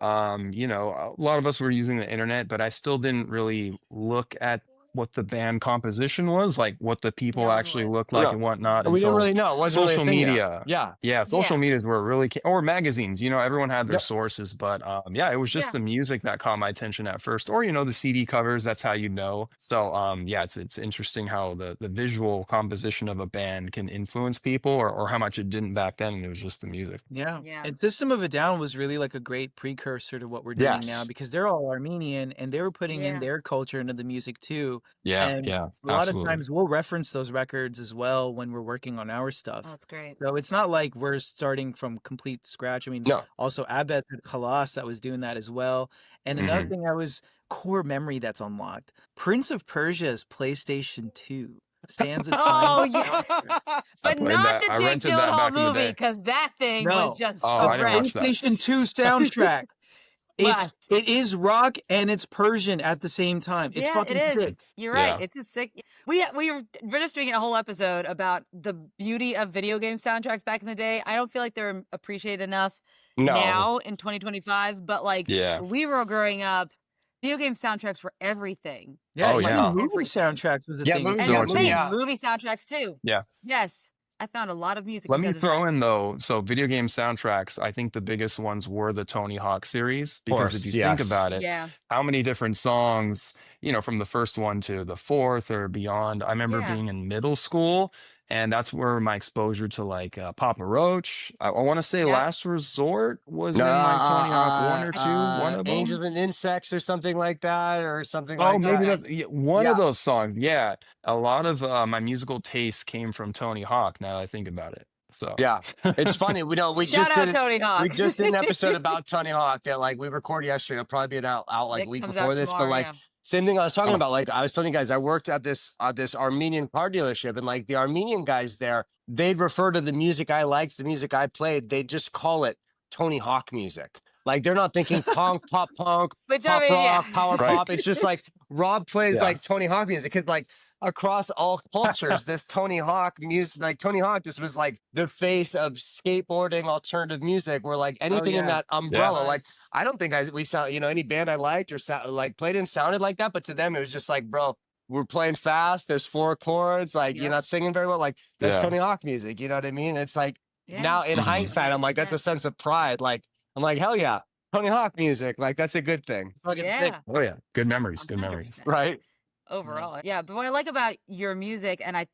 you know, a lot of us were using the internet, but I still didn't really look at what the band composition was, like what the people No one actually was. looked like No, and whatnot we didn't until really know. It wasn't really a social thing yet. media. Yeah. Yeah, social Yeah. medias were really, or magazines, you know, everyone had their Yep. sources, but yeah, it was just Yeah. the music that caught my attention at first, or, you know, the CD covers, that's how you know. So yeah, it's interesting how the visual composition of a band can influence people or how much it didn't back then, and it was just the music. Yeah. Yeah. And System of a Down was really like a great precursor to what we're doing now Yes. because they're all Armenian and they were putting in Yeah. their culture into the music too. Yeah, And yeah, a lot of absolutely. times we'll reference those records as well when we're working on our Oh, stuff. that's great. So it's not like we're starting from complete scratch. I mean, No. also Abed Khalas that was doing that as well. And another Mhm. thing core memory that's unlocked. Prince of Persia's PlayStation 2. Sands of Time. Oh, yeah. I But played not that. the I Jake rented that Gyllenhaal back in the movie, day. because that thing No. was just Oh, a I didn't wreck. watch that. PlayStation 2 soundtrack. Must. It is rock and it's Persian at the same time. It's Yeah, fucking it is. sick. You're right. Yeah. It's a sick. We're just doing a whole episode about the beauty of video game soundtracks back in the day. I don't feel like they're appreciated enough No. now in 2025. But like Yeah. when we were growing up, video game soundtracks were everything. Yeah, Oh, even yeah. movie Everything. soundtracks was a Yeah, thing. movies And So are the it's movie, same yeah. movie soundtracks too. Yeah. Yes, I found a lot of music. Let me because of throw that. in though, so video game soundtracks, I think the biggest ones were the Tony Hawk series, Of because if course, you think yes. about it, Yeah. how many different songs, you know, from the first one to the fourth or beyond. I remember Yeah. being in middle school, and that's where my exposure to like Papa Roach. I want to say Yeah. Last Resort was No, in like Tony Hawk 1 or 2, one of them. Angels and Insects or something like that, or something Oh, like maybe that. that's one Yeah. of those songs. Yeah. A lot of my musical taste came from Tony Hawk, now that I think about it. So yeah, it's funny. We know Shout out Tony Hawk. we just did an episode about Tony Hawk that like we recorded yesterday. It'll probably be out like It a week comes before out this. But tomorrow, like yeah. same thing I was talking Oh. about. Like I was telling you guys, I worked at this Armenian car dealership, and like the Armenian guys there, they'd refer to the music I liked, the music I played. They just call it Tony Hawk music. Like they're not thinking pop punk, Which pop I mean, rock, yeah. power Right. pop. It's just like Rob plays Yeah. like Tony Hawk music. It, like across all cultures, this Tony Hawk music, like Tony Hawk just was like the face of skateboarding alternative music, where like anything in yeah. that umbrella, Yeah. like I don't think we sound, any band I liked or like played and sounded like that, but to them it was just like, bro, we're playing fast, there's 4 chords, like you're not singing very well, like that's Yeah. Tony Hawk music, you know what I mean? It's like now in Mhm. hindsight, I'm like, that's a sense of pride. Like I'm like, hell yeah, Tony Hawk music, like that's a good thing, Yeah. Oh yeah, good memories, good memories. 100%. right? Overall, yeah. But what I like about your music, and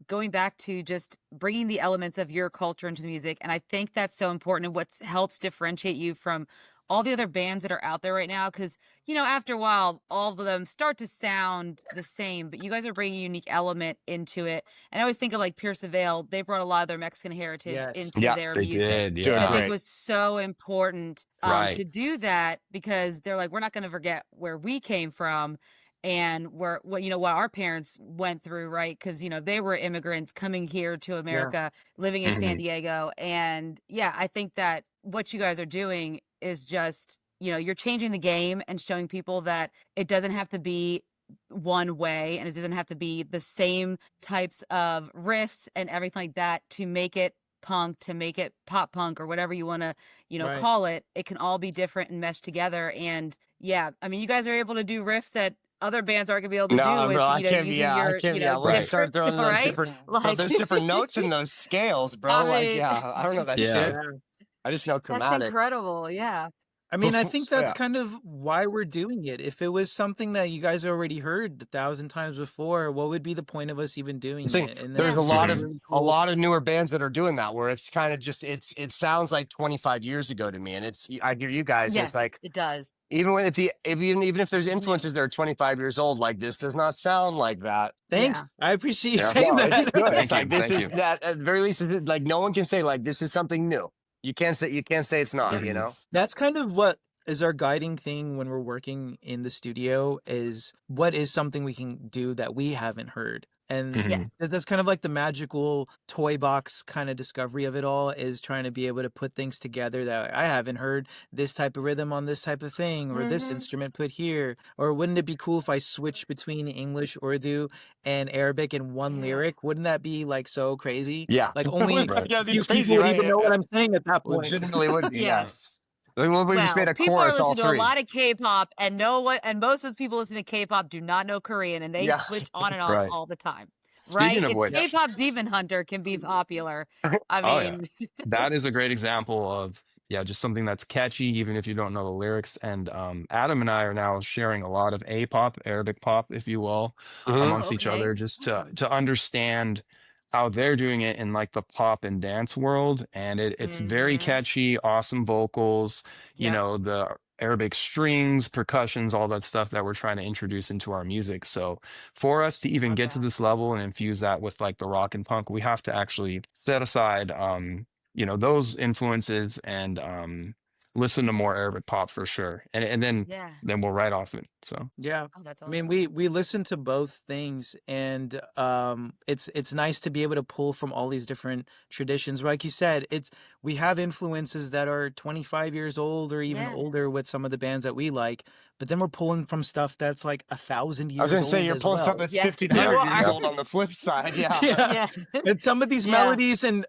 going back to just bringing the elements of your culture into the music, and I think that's so important, and what helps differentiate you from all the other bands that are out there right now, because after a while all of them start to sound the same, but you guys are bringing a unique element into it. And I always think of like Pierce the Veil. They brought a lot of their Mexican heritage Yes. into Yeah, their they music. did. Doing Yeah. I think great. it was so important Right. to do that, because they're like, we're not going to forget where we came from and what our parents went through, right? Because they were immigrants coming here to America, living in San Mhm. Diego. And yeah, I think that what you guys are doing is just you're changing the game and showing people that it doesn't have to be one way, and it doesn't have to be the same types of riffs and everything like that to make it punk, to make it pop punk, or whatever you want to Right. call it. It can all be different and mesh together. And yeah, I mean, you guys are able to do riffs that other bands aren't gonna be able to do No, with bro, I can't. using Yeah, I your can't. Yeah, once you Right. start throwing those right? different, bro, Like those different notes in those scales, bro. I Like, mean, yeah, I don't know that Yeah. shit. Yeah. I just know that's chromatic. incredible. Yeah. I mean, I Before- think that's yeah. kind of why we're doing it. If it was something that you guys already heard 1,000 times before, what would be the point of us even doing Saying, it? And there's this a lot is of really a cool. lot of newer bands that are doing that, where it's kind of just it sounds like 25 years ago to me, and I hear you guys. Yes, It's like it does. even even if there's influences that are 25 years old, like this does not sound like that. Thanks. Yeah. I appreciate you Yeah. saying No, it's that. good. Thank It's like you, this thank is you. that at the very least, like no one can say like this is something new. You can't say it's not. Yep. You know. That's kind of what is our guiding thing when we're working in the studio, is what is something we can do that we haven't heard. And Mhm. Yeah. that's kind of like the magical toy box kind of discovery of it all, is trying to be able to put things together that I haven't heard this type of rhythm on this type of thing, or this Mhm. instrument put here. Or wouldn't it be cool if I switched between English, Urdu, and Arabic in one Yeah. lyric? Wouldn't that be like so crazy? Yeah. Like only Right. Yeah, few it's crazy, people would right? even know what I'm saying at that point. Legitimately would be. Yeah. Yes. Like, well, we just made a People are chorus, all listening to a three. lot of K-pop and most of the people listening to K-pop do not know Korean, and they Yeah. switch on and off Right. all the time. Speaking Right? of It's which, K-pop Demon Hunter can be popular. I oh yeah, mean, that is a great example of just something that's catchy, even if you don't know the lyrics. And Adam and I are now sharing a lot of A-pop, Arabic pop, if you will, Mhm. amongst each okay. other, just Awesome. to understand how they're doing it in like the pop and dance world. And it's very Mhm. catchy, awesome vocals, Yep. the Arabic strings, percussions, all that stuff that we're trying to introduce into our music. So for us to even Love get to that. this level and infuse that with like the rock and punk, we have to actually set aside those influences and listen to more Arabic pop for sure. And then Yeah. we'll write off it. So Yeah. Oh, that's I awesome. mean, we listen to both things, and it's nice to be able to pull from all these different traditions. Like you said, we have influences that are 25 years old or even Yeah. older with some of the bands that we like, but then we're pulling from stuff that's like 1,000 I was years gonna say old you're as pulling well. something that's Yes, 1,500 you years are. old on the flip side. Yeah. Yeah. Yeah. And some of these Yeah. melodies and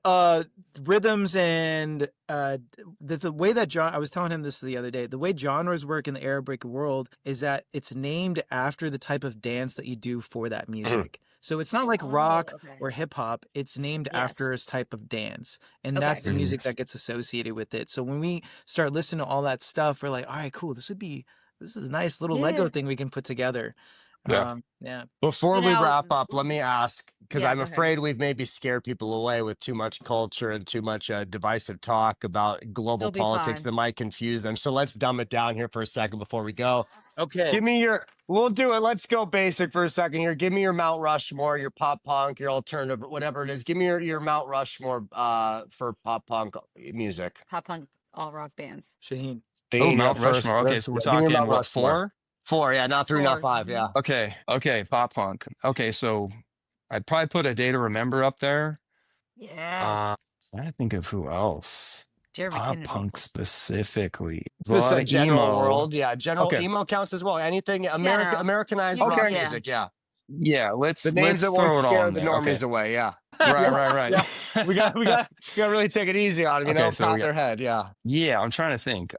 rhythms and the way that I was telling him this the other day, the way genres work in the Arabic world is that it's named after the type of dance that you do for that music. So it's not like Oh, rock okay. or hip hop. It's named Yes. after a type of dance. And Okay. that's the Mhm. music that gets associated with it. So when we start listening to all that stuff, we're like, all right, cool. This is a nice little Lego Yeah. thing we can put together. Yeah. Yeah. Before So we now- wrap up, let me ask, because Yeah, I'm go ahead. afraid we've maybe scared people away with too much culture and too much divisive talk about global You'll be politics fine. that might confuse them. So let's dumb it down here for a second before we go. Okay. Give me we'll do it. Let's go basic for a second here. Give me your Mount Rushmore, your pop punk, your alternative, whatever it is. Give me your Mount Rushmore for pop punk music. Pop punk all rock bands. Shaheen. Shaheen, Mount first. Rushmore. Okay, so we're Give me your talking Mount what, Rushmore. 4? Yeah, not 3, not 4. 5. Yeah. Okay, pop punk. Okay, so I'd probably put A Day to Remember up there. Yes. I think of who else. Jeremy Pop McKinnon. punk specifically. There's a This is lot a of general emo. world. Yeah, general Okay. emo counts as well. Anything General. Americanized Okay. rock Yeah. music. Yeah. Yeah, let's The names that throw won't it scare on the there. normies Okay. away. Yeah. Right. Yeah. We got really take it easy on them. You Okay, know, so pat we their head. Yeah. Yeah, I'm trying to think.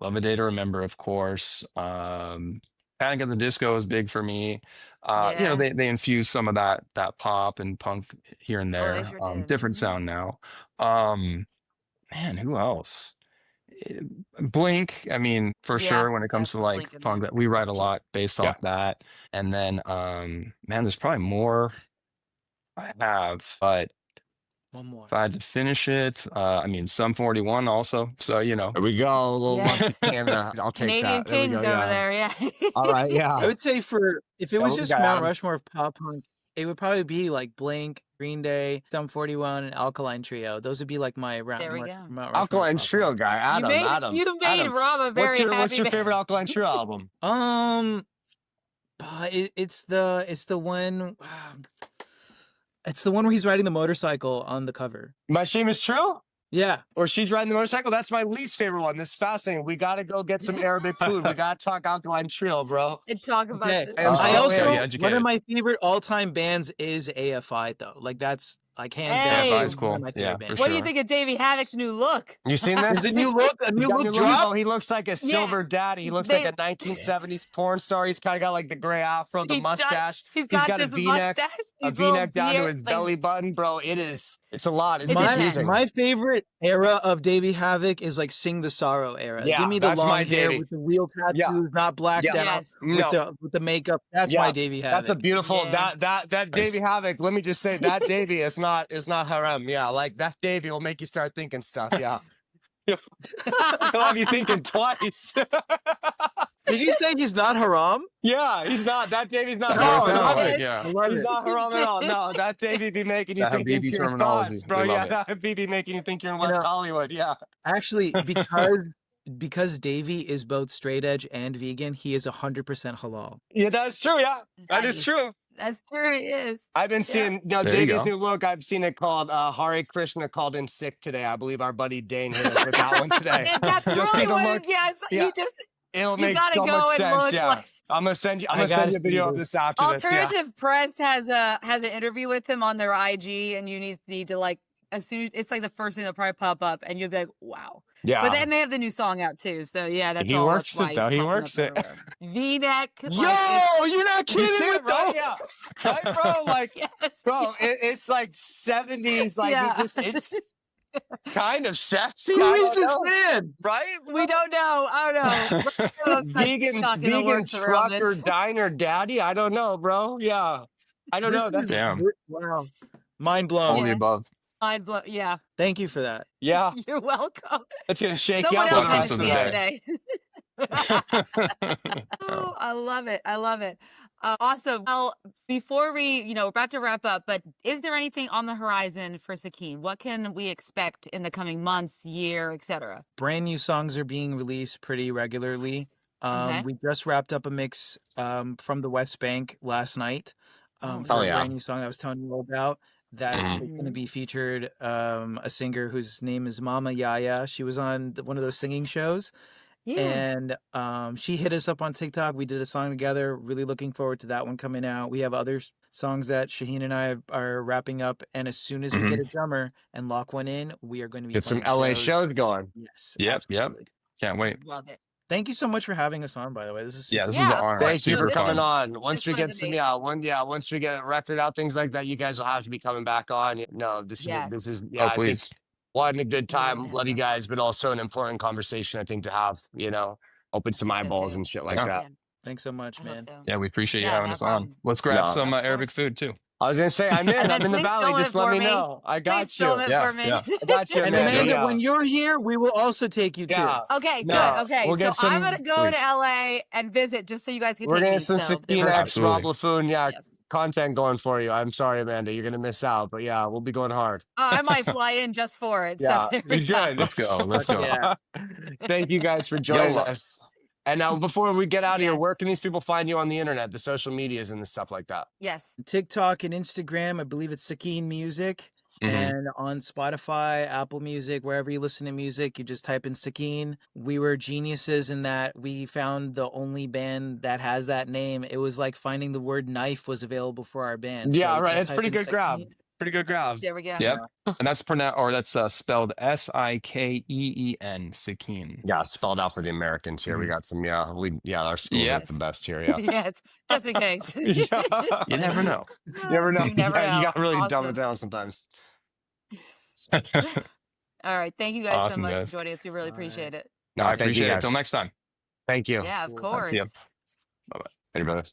Love a Day to Remember, of course. Panic at the Disco is big for me. You know, Yeah. they infuse some of that pop and punk here and Oh, they there. sure did. Different sound now. Man, who else? Eh, Blink, I mean, for Yeah, sure when it comes that's to like Blink in funk, there. that we write a lot based Yeah. off that. And then man, there's probably more I have, but One more. if I had to finish it, I mean, Sum 41 also. So, you know. There we go. A little love to Canada. I'll take Canadian that. There we Kings go. over Yeah. there. Yeah. All right. Yeah. I would say if it was what we just got, Mount Adam? Rushmore of pop punk, it would probably be like Blink, Green Day, Sum 41, and Alkaline Trio. Those would be like my There we go. Mount Rushmore. Alkaline of pop Trio punk. guy. Adam. You made Adam. Rob a very happy What's your man. favorite Alkaline Trio album? But it's the one. It's the one where he's riding the motorcycle on the cover. My Shame is True? Yeah. Or She's Riding the Motorcycle? That's my least favorite one. This is fascinating. We got to go get some Arabic food. We got to talk Alkaline Trio, bro. And talk about Okay. it. I am I so also educated. one of my favorite all-time bands is AFI though. Like that's like hands down. Hey. AFI is cool. one of my favorite Yeah, bands. for What do you sure. think of Davey Havoc's new look? You seen this? Is it new look? A He's new got look new drop? Oh, he looks like a silver daddy. He looks like a 1970s porn star. He's kind of got like the gray afro, the mustache. He's got a this V-neck, mustache. a These little V-neck down to beard- his like- belly button, bro. It's a lot. It's It's confusing. My favorite era of Davey Havoc is like Sing the Sorrow era. Yeah, Give me the that's my long hair Davey. with the wheel tattoos, Yeah. not blacked Yeah. out Yes. with the makeup. That's Yeah. my Davey Havoc. That's a beautiful Yeah. that Nice. Davey Havoc. Let me just say that Davey is not harem. Yeah, like that Davey will make you start thinking stuff. Yeah, he'll have you thinking twice. Did you say he's not haram? Yeah, he's not. That Davey's not That's what it haram. sounds at all. like, I yeah. love He's it. not haram at all. No, that Davey be making you That think into Habibi your terminology. thoughts, bro. We love Yeah, it. that Habibi making you think you're in You West know- Hollywood. Yeah. Actually, because Davey is both straight edge and vegan, he is 100% halal. Yeah, that's true. Yeah, that is Nice. true. That's true. He is. I've been seeing There you Davey's go. new look. I've seen it called Hare Krishna called in sick today. I believe our buddy Dane hit us with that one today. And that's You'll really see the what look. it, yeah, it's, Yeah. you just It'll You make gotta so go much and sense. look Yeah, like- I'm gonna send you. I'm I gonna send gotta you a video see of this. this after this. Yeah. Alternative Press has an interview with him on their IG, and you need to like as soon as it's like the first thing that'll probably pop up, and you'll be like, wow. Yeah. But then they have the new song out too, so yeah, that's He all. works that's why it, though. he's He popping works up it. everywhere. V-neck. Yo, you're not You kidding see with it, right? those. Yeah. Right, bro? Like, Yes, bro, yes. it's like 70s. Like, Yeah. it's kind of sexy. Who I is don't this know. man? Right? We don't know. I don't know. Vegan trucker diner daddy. I don't know, bro. Yeah, I don't know. This is- Damn. Wow. Mind All blown. the Yeah. above. Mind blow. Yeah, Thank you for that. Yeah, you're welcome. it's gonna shake Someone you else up. had Welcome to to see the it today. Oh, I love it. I love it. Also, well, before we're about to wrap up, but is there anything on the horizon for Sikeen? What can we expect in the coming months, year, etc.? Brand new songs are being released pretty regularly. Okay. We just wrapped up a mix from the West Bank last night Oh, for a yeah. brand new song I was telling you about. That Mhm. is going to be featured a singer whose name is Mama Yaya. She was on one of those singing shows. Yeah. And she hit us up on TikTok. We did a song together. Really looking forward to that one coming out. We have other songs that Shaheen and I are wrapping up. And as soon as we get a drummer and lock one in, we are going to be Get some playing LA shows going. Yes. Yep. absolutely. Can't wait. Love it. Thank you so much for having us on, by the way. This is Yeah, this Yeah, was of an honor. course. Thank you Super for coming fun. on. Once This we was get some, amazing. once we get a record out, things like that, you guys will have to be coming back on. No, this Yes. is Oh, I think please. one, a good We love time, to love you have guys, but also an important conversation I think to have. Open some So eyeballs too. and shit like Yeah. that. Yeah. Thanks so much, I hope man. so. Yeah, we appreciate you Yeah, having no us on. problem. Let's grab No. some Of Arabic course. food too. I was gonna say I'm in. And then I'm in the please valley. film it Just let for me me. know. I Please got film you. it Yeah, for me. yeah. I got you, And Amanda. Amanda, Yeah. when you're here, we will also take you too. Yeah. Okay, good. No, Okay, we'll so get some. I'm gonna go to LA and visit just so you guys can We're take gonna me. get some So Sikeen X Robb Absolutely. Laffoon, yeah, yes. content going for you. I'm sorry, Amanda, you're gonna miss out, but yeah, we'll be going hard. I might fly in just for it. So Yeah, there we go. good. Let's go. Let's Fuck go. yeah. Thank you guys for joining YOLO. us. And now, before we get out of here, Yes. where can these people find you on the internet, the social medias, and the stuff like that? Yes. TikTok and Instagram, I believe it's Sikeen Music. Mhm. And on Spotify, Apple Music, wherever you listen to music, you just type in Sikeen. We were geniuses in that we found the only band that has that name. It was like finding the word knife was available for our band. Yeah, So right. just It's type pretty in good grab. Sikeen. Pretty good grab. There we go. Yep. And that's spelled Sikeen, Sikeen. Yeah, spelled out for the Americans here. We got some. Yeah, our schools Yep. aren't the best here. Yeah. Yes. Just in case. Yeah. You never know. You never know. You never Yeah, you know. got to really dumb it Awesome. down sometimes. All right. Thank you guys so Awesome, much guys. for joining us. We really appreciate it. No, I Thank you, appreciate it. guys. Till next time. Thank you. Yeah, of Cool. course. See ya. Hey, brother.